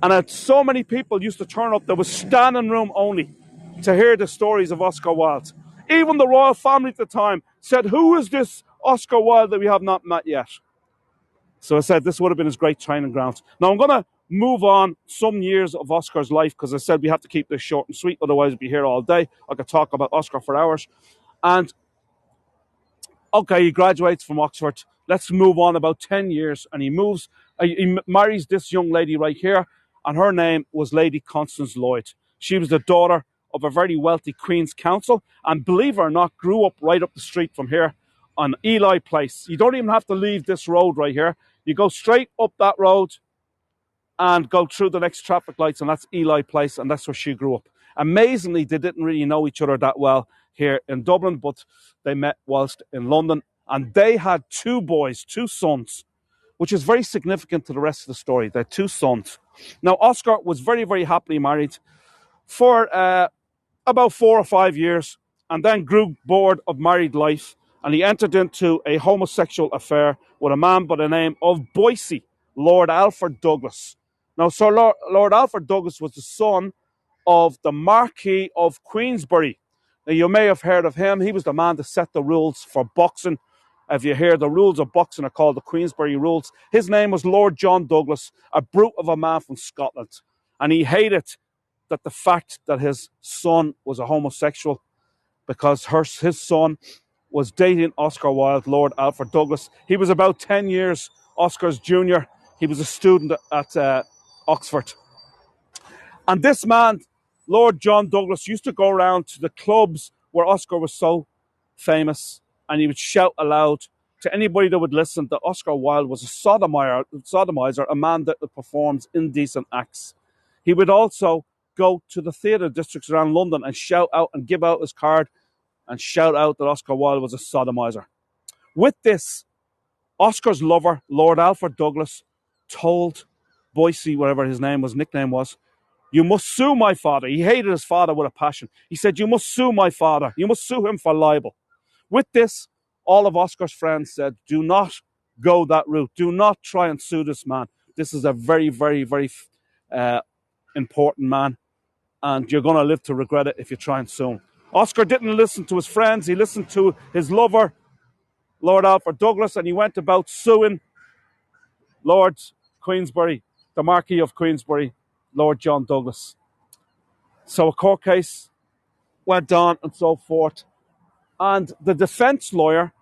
And so many people used to turn up, there was standing room only to hear the stories of Oscar Wilde. Even the royal family at the time said, "Who is this Oscar Wilde that we have not met yet?" So I said this would have been his great training ground. Now I'm going to move on some years of Oscar's life, because I said we have to keep this short and sweet, otherwise we'll be here all day. I could talk about Oscar for hours. And okay, he graduates from Oxford. Let's move on about 10 years, and he marries this young lady right here, and her name was Lady Constance Lloyd. She was the daughter of a very wealthy Queen's Counsel, and believe it or not, grew up right up the street from here on Ely Place. You don't even have to leave this road right here. You go straight up that road and go through the next traffic lights, and that's Ely Place, and that's where she grew up. Amazingly, they didn't really know each other that well here in Dublin, but they met whilst in London, and they had two boys, two sons, which is very significant to the rest of the story. They had two sons. Now, Oscar was very, very happily married for about 4 or 5 years, and then grew bored of married life, and he entered into a homosexual affair with a man by the name of Boise, Lord Alfred Douglas. Now, Sir Lord Alfred Douglas was the son of the Marquis of Queensberry. Now, you may have heard of him. He was the man that set the rules for boxing. If you hear, the rules of boxing are called the Queensberry rules. His name was Lord John Douglas, a brute of a man from Scotland. And he hated that the fact that his son was a homosexual, because his son was dating Oscar Wilde, Lord Alfred Douglas. He was about 10 years Oscar's junior. He was a student at Oxford. And this man, Lord John Douglas, used to go around to the clubs where Oscar was so famous, and he would shout aloud to anybody that would listen that Oscar Wilde was a sodomizer, a man that performs indecent acts. He would also go to the theatre districts around London and shout out and give out his card and shout out that Oscar Wilde was a sodomizer. With this, Oscar's lover, Lord Alfred Douglas, told Boise, whatever his nickname was, "You must sue my father." He hated his father with a passion. He said, "You must sue my father. You must sue him for libel." With this, all of Oscar's friends said, "Do not go that route. Do not try and sue this man. This is a very, very, very important man, and you're going to live to regret it if you try and sue him." Oscar didn't listen to his friends. He listened to his lover, Lord Alfred Douglas, and he went about suing Lord Queensberry, the Marquis of Queensberry, Lord John Douglas. So a court case went on and so forth. And the defense lawyer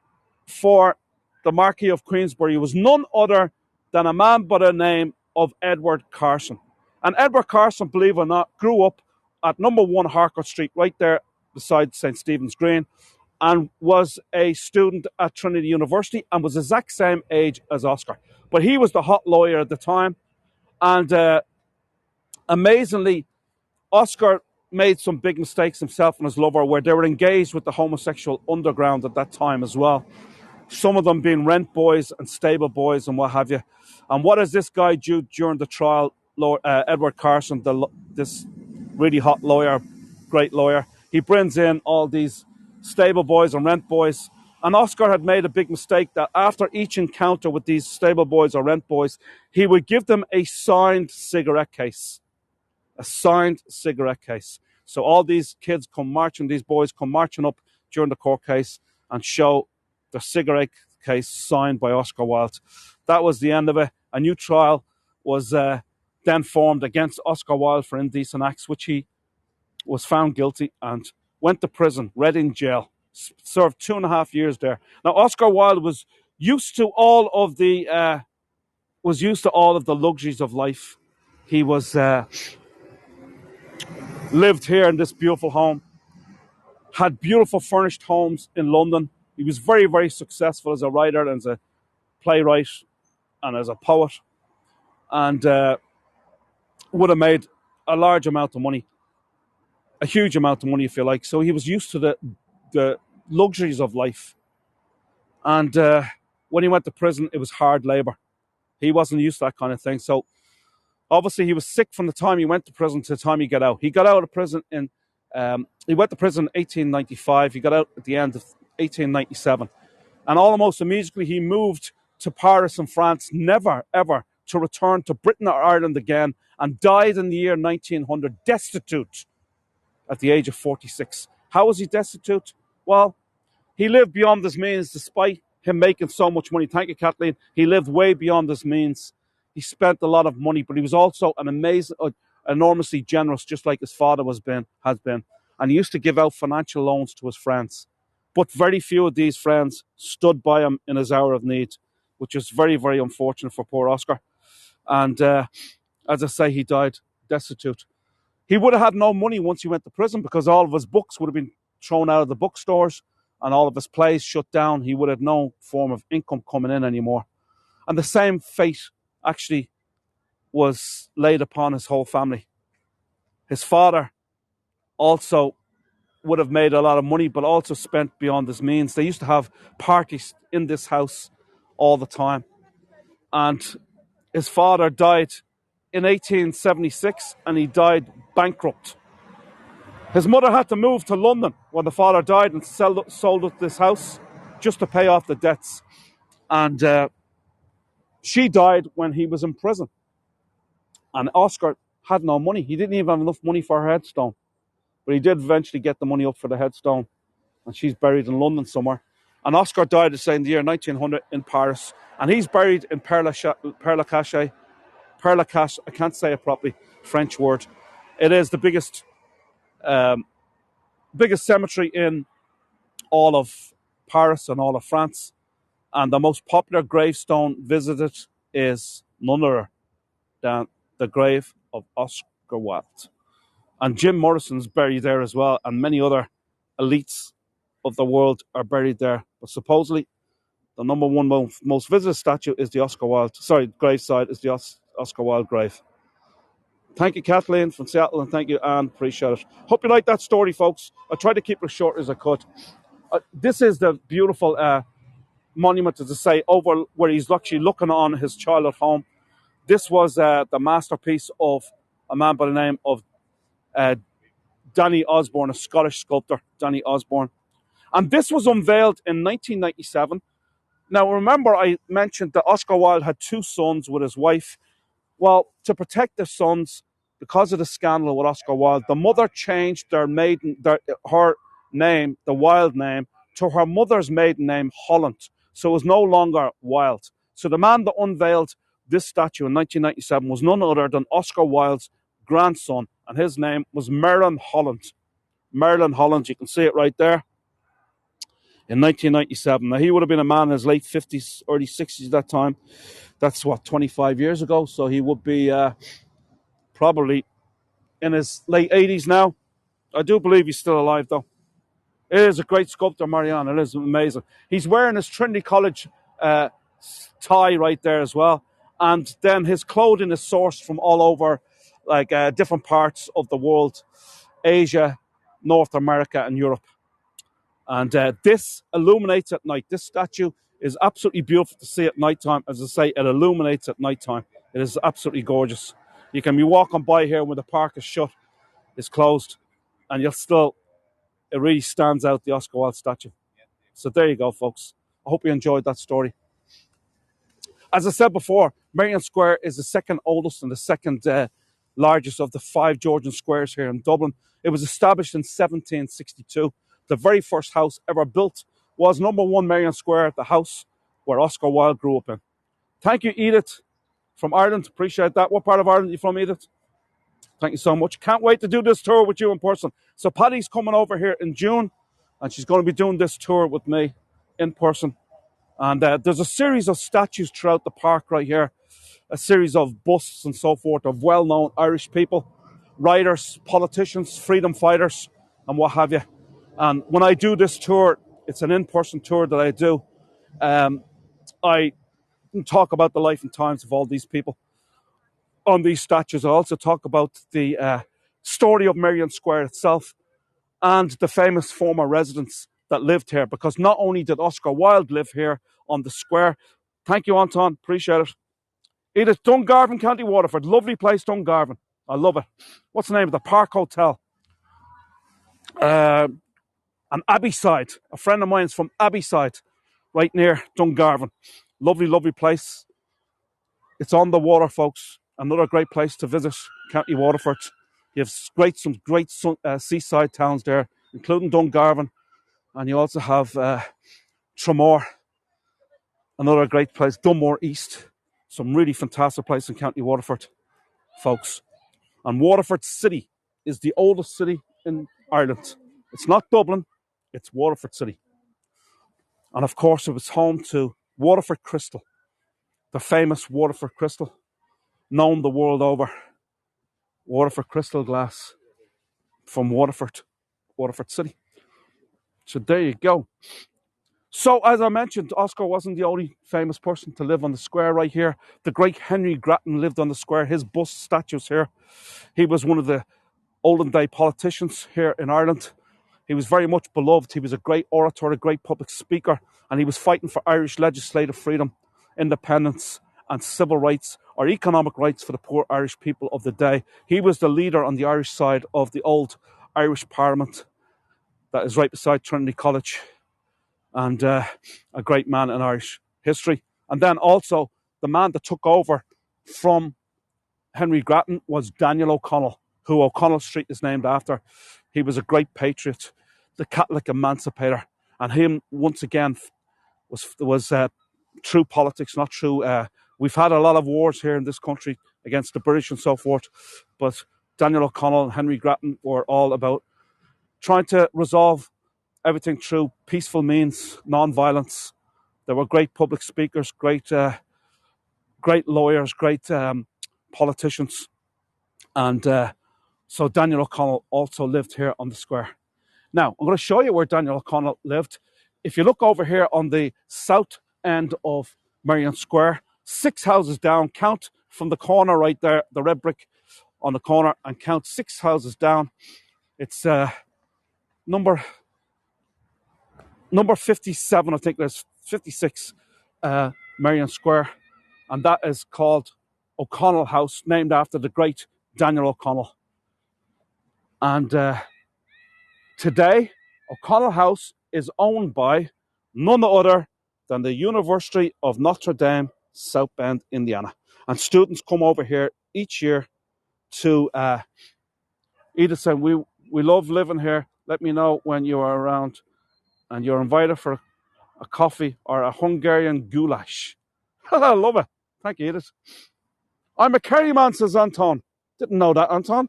for the Marquis of Queensberry was none other than a man by the name of Edward Carson. And Edward Carson, believe it or not, grew up at number 1 Harcourt Street, right there beside St. Stephen's Green, and was a student at Trinity University and was the exact same age as Oscar. But he was the hot lawyer at the time. And amazingly, Oscar made some big mistakes himself and his lover, where they were engaged with the homosexual underground at that time as well. Some of them being rent boys and stable boys and what have you. And what does this guy do during the trial, Edward Carson, this really hot lawyer, great lawyer? He brings in all these stable boys and rent boys. And Oscar had made a big mistake that after each encounter with these stable boys or rent boys, he would give them a signed cigarette case. A signed cigarette case. So all these kids come marching, these boys come marching up during the court case and show their cigarette case signed by Oscar Wilde. That was the end of it. A new trial was then formed against Oscar Wilde for indecent acts, which he was found guilty and went to prison, Reading jail, served 2.5 years there. Now, Oscar Wilde was used to all of the luxuries of life. He was lived here in this beautiful home, had beautiful furnished homes in London. He was very, very successful as a writer and as a playwright and as a poet, and would have made a large amount of money, a huge amount of money, if you like. So he was used to the luxuries of life. And when he went to prison, it was hard labor. He wasn't used to that kind of thing. So obviously he was sick from the time he went to prison to the time he got out. He got out of prison he went to prison in 1895. He got out at the end of 1897. And almost immediately he moved to Paris in France, never, ever to return to Britain or Ireland again, and died in the year 1900, destitute at the age of 46. How was he destitute? Well, he lived beyond his means despite him making so much money. Thank you, Kathleen. He lived way beyond his means. He spent a lot of money, but he was also an amazing, enormously generous, just like his father has been. And he used to give out financial loans to his friends. But very few of these friends stood by him in his hour of need, which is very, very unfortunate for poor Oscar. And as I say, he died destitute. He would have had no money once he went to prison because all of his books would have been thrown out of the bookstores and all of his plays shut down. He would have no form of income coming in anymore. And the same fate actually was laid upon his whole family. His father also would have made a lot of money, but also spent beyond his means. They used to have parties in this house all the time. And his father died in 1876, and he died bankrupt. His mother had to move to London when the father died and sold up this house just to pay off the debts. And she died when he was in prison. And Oscar had no money. He didn't even have enough money for her headstone. But he did eventually get the money up for the headstone. And she's buried in London somewhere. And Oscar died in the year 1900 in Paris. And he's buried in Père Lachaise. Père Lachaise, I can't say it properly, French word. It is the biggest cemetery in all of Paris and all of France. And the most popular gravestone visited is none other than the grave of Oscar Wilde. And Jim Morrison's buried there as well, and many other elites of the world are buried there. But supposedly, the number one most visited statue is the graveside is the Oscar Wilde grave. Thank you, Kathleen from Seattle, and thank you, Anne. Appreciate it. Hope you like that story, folks. I tried to keep it as short as I could. This is the beautiful monument, as I say, over where he's actually looking on his childhood home. This was the masterpiece of a man by the name of Danny Osborne, a Scottish sculptor, Danny Osborne. And this was unveiled in 1997. Now, remember I mentioned that Oscar Wilde had 2 sons with his wife. Well, to protect their sons, because of the scandal with Oscar Wilde, the mother changed her name, the Wilde name, to her mother's maiden name, Holland. So it was no longer Wilde. So the man that unveiled this statue in 1997 was none other than Oscar Wilde's grandson, and his name was Merrion Holland. Merrion Holland, you can see it right there, in 1997. Now, he would have been a man in his late 50s, early 60s at that time. That's, 25 years ago, so he would be probably in his late 80s now. I do believe he's still alive, though. It is a great sculptor, Merrion. It is amazing. He's wearing his Trinity College tie right there as well. And then his clothing is sourced from all over, like different parts of the world, Asia, North America, and Europe. And this illuminates at night. This statue is absolutely beautiful to see at nighttime. As I say, it illuminates at nighttime. It is absolutely gorgeous. You can be walking by here when the park is shut, it's closed, and you'll still it really stands out, the Oscar Wilde statue. So there you go, folks. I hope you enjoyed that story. As I said before, Merrion Square is the second oldest and the second largest of the 5 Georgian squares here in Dublin. It was established in 1762. The very first house ever built was number 1 Merrion Square, the house where Oscar Wilde grew up in. Thank you, Edith, from Ireland. Appreciate that. What part of Ireland are you from, Edith? Thank you so much. Can't wait to do this tour with you in person. So Paddy's coming over here in June, and she's going to be doing this tour with me in person. And there's a series of statues throughout the park right here, a series of busts and so forth of well-known Irish people, writers, politicians, freedom fighters, and what have you. And when I do this tour, it's an in-person tour that I do. I talk about the life and times of all these people on these statues. I also talk about the story of Merrion Square itself and the famous former residents that lived here, because not only did Oscar Wilde live here on the square. Thank you, Anton. Appreciate it. Edith, Dungarvan, County Waterford. Lovely place, Dungarvan. I love it. What's the name of the Park Hotel? And Abbeyside. A friend of mine is from Abbeyside, right near Dungarvan. Lovely, lovely place. It's on the water, folks. Another great place to visit, County Waterford. You have some great seaside towns there, including Dungarvan. And you also have Tramore, another great place. Dunmore East, some really fantastic place in County Waterford, folks. And Waterford City is the oldest city in Ireland. It's not Dublin, it's Waterford City. And of course, it was home to Waterford Crystal, the famous Waterford Crystal, known the world over. Waterford Crystal glass from Waterford City. So there you go. So as I mentioned, Oscar wasn't the only famous person to live on the square right here. The great Henry Grattan lived on the square. His bust statue's here. He was one of the olden day politicians here in Ireland. He was very much beloved. He was a great orator, a great public speaker, and he was fighting for Irish legislative freedom, independence, and civil rights or economic rights for the poor Irish people of the day. He was the leader on the Irish side of the old Irish Parliament that is right beside Trinity College, and a great man in Irish history. And then also the man that took over from Henry Grattan was Daniel O'Connell, who O'Connell Street is named after. He was a great patriot, the Catholic emancipator, and him once again was true politics, not true. We've had a lot of wars here in this country against the British and so forth, but Daniel O'Connell and Henry Grattan were all about trying to resolve everything through peaceful means, non-violence. They were great public speakers, great lawyers, great politicians. And so Daniel O'Connell also lived here on the square. Now, I'm going to show you where Daniel O'Connell lived. If you look over here on the south end of Merrion Square, 6 houses down, count from the corner right there, the red brick on the corner, and count 6 houses down. It's number 57, I think there's 56 Merrion Square, and that is called O'Connell House, named after the great Daniel O'Connell. And today, O'Connell House is owned by none other than the University of Notre Dame, South Bend, Indiana. And students come over here each year to either say, we love living here, let me know when you are around, and you're invited for a coffee or a Hungarian goulash. I love it. Thank you, Edith. I'm a Kerry man, says Anton. Didn't know that, Anton.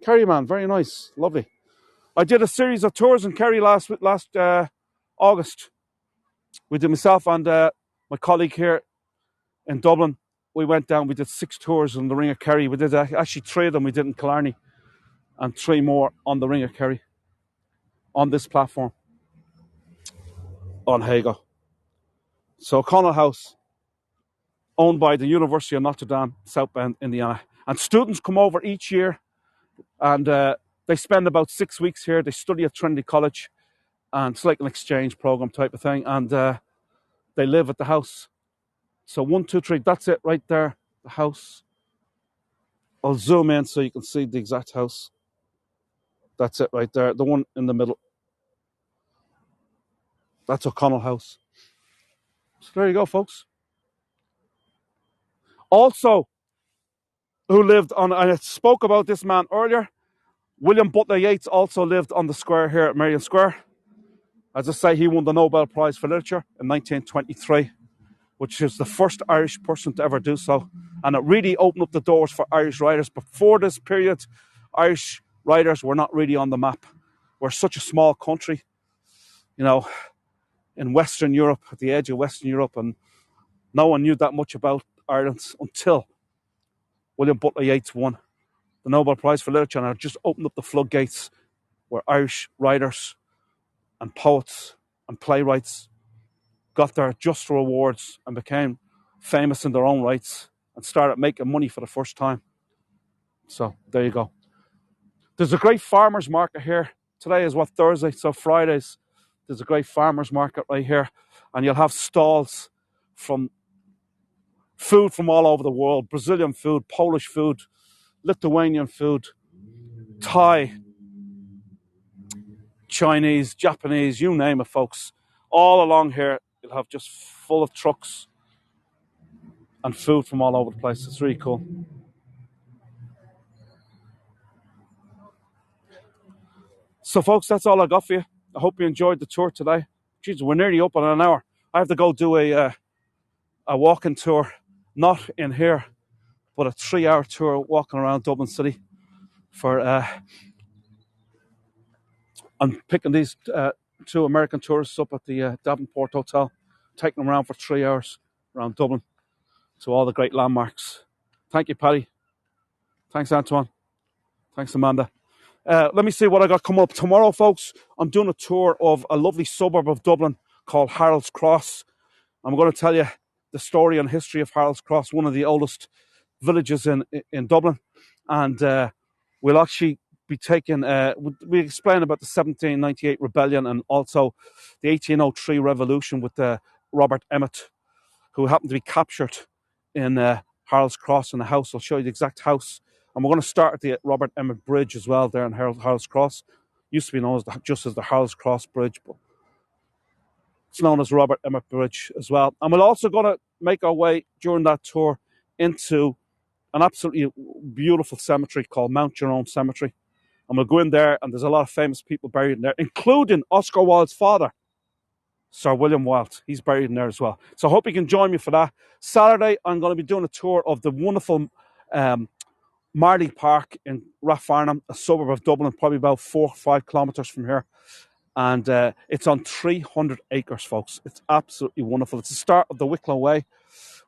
Kerry man, very nice, lovely. I did a series of tours in Kerry last August. We did, myself and my colleague here in Dublin. We went down, we did 6 tours on the Ring of Kerry. We did actually 3 of them we did in Killarney, and 3 more on the Ring of Kerry on this platform on Hago. So O'Connell House, owned by the University of Notre Dame, South Bend, Indiana. And students come over each year, and they spend about 6 weeks here. They study at Trinity College, and it's like an exchange program type of thing, and they live at the house. So 1, 2, 3, that's it right there, the house. I'll zoom in so you can see the exact house. That's it right there, the one in the middle. That's O'Connell House. So there you go, folks. Also, who lived on, I spoke about this man earlier, William Butler Yeats also lived on the square here at Merrion Square. As I say, he won the Nobel Prize for Literature in 1923, which is the first Irish person to ever do so. And it really opened up the doors for Irish writers. Before this period, Irish writers were not really on the map. We're such a small country, you know, in Western Europe, at the edge of Western Europe, and no one knew that much about Ireland until William Butler Yeats won the Nobel Prize for Literature, and it just opened up the floodgates where Irish writers and poets and playwrights got their just rewards and became famous in their own rights and started making money for the first time. So there you go. There's a great farmers market here. Today is what, Thursday? So Fridays, there's a great farmers market right here. And you'll have stalls from food from all over the world. Brazilian food, Polish food, Lithuanian food, Thai, Chinese, Japanese, you name it, folks. All along here, you'll have just full of trucks and food from all over the place. It's really cool. So, folks, that's all I got for you. I hope you enjoyed the tour today. Jeez, we're nearly up on an hour. I have to go do a walking tour, not in here, but a 3-hour tour walking around Dublin City. I'm picking these 2 American tourists up at the Davenport Hotel, taking them around for 3 hours around Dublin to all the great landmarks. Thank you, Paddy. Thanks, Antoine. Thanks, Amanda. Let me see what I got coming up tomorrow, folks. I'm doing a tour of a lovely suburb of Dublin called Harold's Cross. I'm going to tell you the story and history of Harold's Cross, one of the oldest villages in Dublin. And we'll actually be taking, we explain about the 1798 rebellion and also the 1803 revolution with Robert Emmet, who happened to be captured in Harold's Cross in a house. I'll show you the exact house. And we're going to start at the Robert Emmet Bridge as well there in Harold's Cross. Used to be known as just as the Harold's Cross Bridge, but it's known as Robert Emmet Bridge as well. And we're also going to make our way during that tour into an absolutely beautiful cemetery called Mount Jerome Cemetery. And we'll go in there, and there's a lot of famous people buried in there, including Oscar Wilde's father, Sir William Wilde. He's buried in there as well. So I hope you can join me for that. Saturday, I'm going to be doing a tour of the wonderful Marley Park in Rathfarnham, a suburb of Dublin, probably about 4 or 5 kilometres from here. And it's on 300 acres, folks. It's absolutely wonderful. It's the start of the Wicklow Way,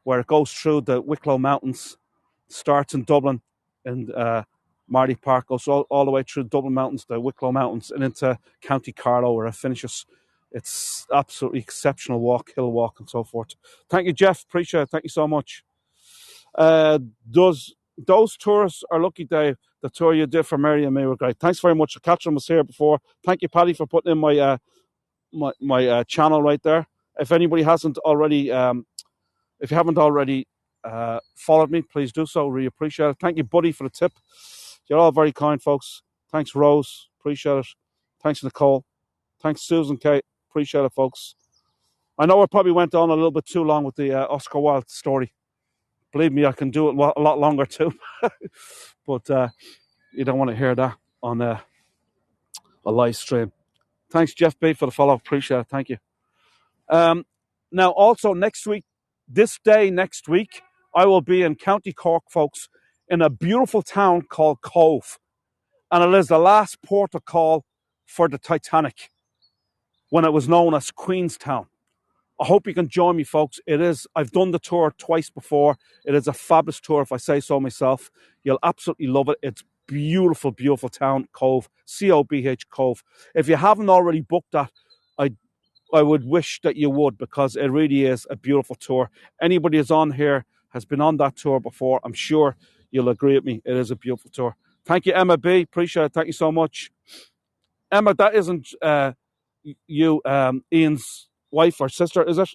where it goes through the Wicklow Mountains, starts in Dublin, and Marley Park goes all the way through Dublin Mountains, the Wicklow Mountains, and into County Carlow, where it finishes. It's absolutely exceptional walk, hill walk, and so forth. Thank you, Jeff. Appreciate it. Thank you so much. Those tourists are lucky, Dave. The tour you did for Merrion and me were great. Thanks very much. Catherine was here before. Thank you, Paddy, for putting in my channel right there. If anybody hasn't already, if you haven't already followed me, please do so. Really appreciate it. Thank you, Buddy, for the tip. You're all very kind, folks. Thanks, Rose. Appreciate it. Thanks, Nicole. Thanks, Susan, Kate. Appreciate it, folks. I know I probably went on a little bit too long with the Oscar Wilde story. Believe me, I can do it a lot longer too. But you don't want to hear that on a live stream. Thanks, Jeff B, for the follow. Appreciate it. Thank you. Now, also next week, next week, I will be in County Cork, folks, in a beautiful town called Cove. And it is the last port of call for the Titanic when it was known as Queenstown. I hope you can join me, folks. I've done the tour twice before. It is a fabulous tour, if I say so myself. You'll absolutely love it. It's beautiful, beautiful town, Cove, C-O-B-H, Cove. If you haven't already booked that, I would wish that you would, because it really is a beautiful tour. Anybody who's on here has been on that tour before. I'm sure you'll agree with me. It is a beautiful tour. Thank you, Emma B. Appreciate it. Thank you so much. Emma, that isn't you, Ian's wife or sister, is it?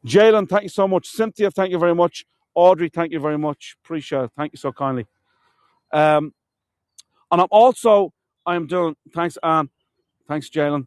Jalen, thank you so much. Cynthia, thank you very much. Audrey, thank you very much. Appreciate it. Thank you so kindly. And I'm doing, thanks, Anne. Thanks, Jalen.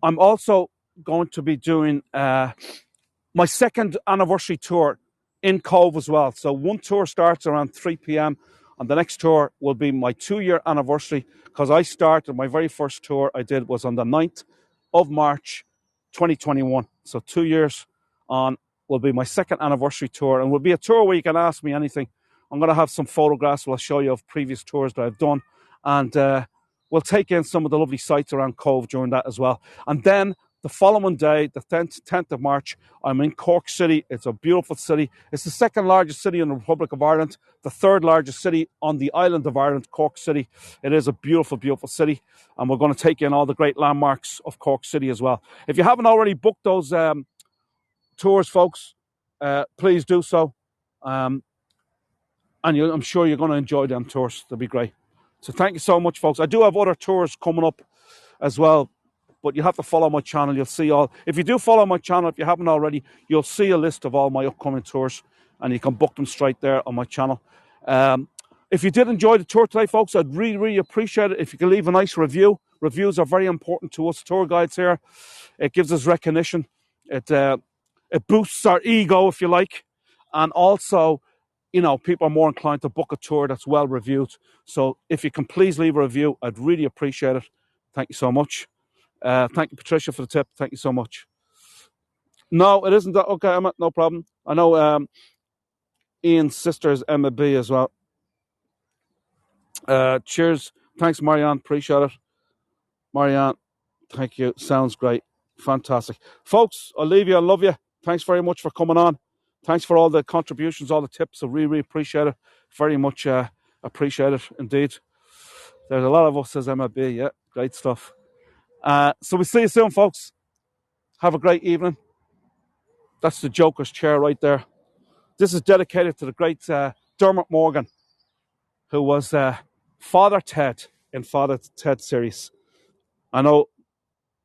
I'm also going to be doing my second anniversary tour in Cove as well. So one tour starts around 3 p.m. and the next tour will be my 2-year anniversary, because I started my very first tour I did was on the 9th of March 2021. So 2 years on will be my second anniversary tour, and will be a tour where you can ask me anything. I'm going to have some photographs where I'll show you of previous tours that I've done, and we'll take in some of the lovely sights around Cove during that as well. And then the following day, the 10th of March, I'm in Cork City. It's a beautiful city. It's the second largest city in the Republic of Ireland, the third largest city on the island of Ireland, Cork City. It is a beautiful, beautiful city, and we're going to take in all the great landmarks of Cork City as well. If you haven't already booked those tours, folks, please do so. And I'm sure you're going to enjoy them tours. They'll be great. So thank you so much, folks. I do have other tours coming up as well, but you have to follow my channel. You'll see all. If you do follow my channel, if you haven't already, you'll see a list of all my upcoming tours, and you can book them straight there on my channel. If you did enjoy the tour today, folks, I'd really, really appreciate it if you could leave a nice review. Reviews are very important to us tour guides here. It gives us recognition. It boosts our ego, if you like, and also, you know, people are more inclined to book a tour that's well reviewed. So if you can please leave a review, I'd really appreciate it. Thank you so much. Thank you, Patricia, for the tip. Thank you so much. No, it isn't that. Okay, Emma, no problem. I know Ian's sister is Emma B as well. Cheers. Thanks, Marianne. Appreciate it. Marianne, thank you. Sounds great. Fantastic. Folks, I'll leave you. I love you. Thanks very much for coming on. Thanks for all the contributions, all the tips. I really, really appreciate it. Very much appreciate it indeed. There's a lot of us, says Emma B. Yeah, great stuff. So we'll see you soon, folks. Have a great evening. That's the Joker's chair right there. This is dedicated to the great Dermot Morgan, who was Father Ted in Father Ted series. I know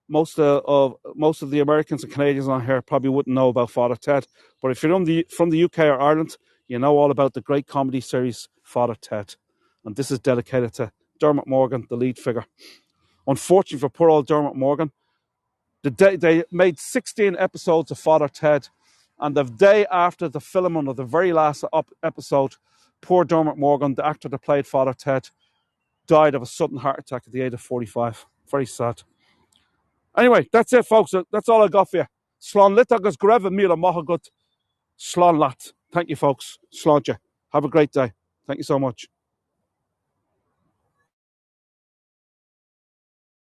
most of the Americans and Canadians on here probably wouldn't know about Father Ted, but if you're from the UK or Ireland, you know all about the great comedy series Father Ted. And this is dedicated to Dermot Morgan, the lead figure. Unfortunately for poor old Dermot Morgan, they made 16 episodes of Father Ted, and the day after the filming of the very last episode, poor Dermot Morgan, the actor that played Father Ted, died of a sudden heart attack at the age of 45. Very sad. Anyway, that's it, folks. That's all I got for you. Slán lit agus greibh míle maith agat. Slán lat. Thank you, folks. Slán. Have a great day. Thank you so much.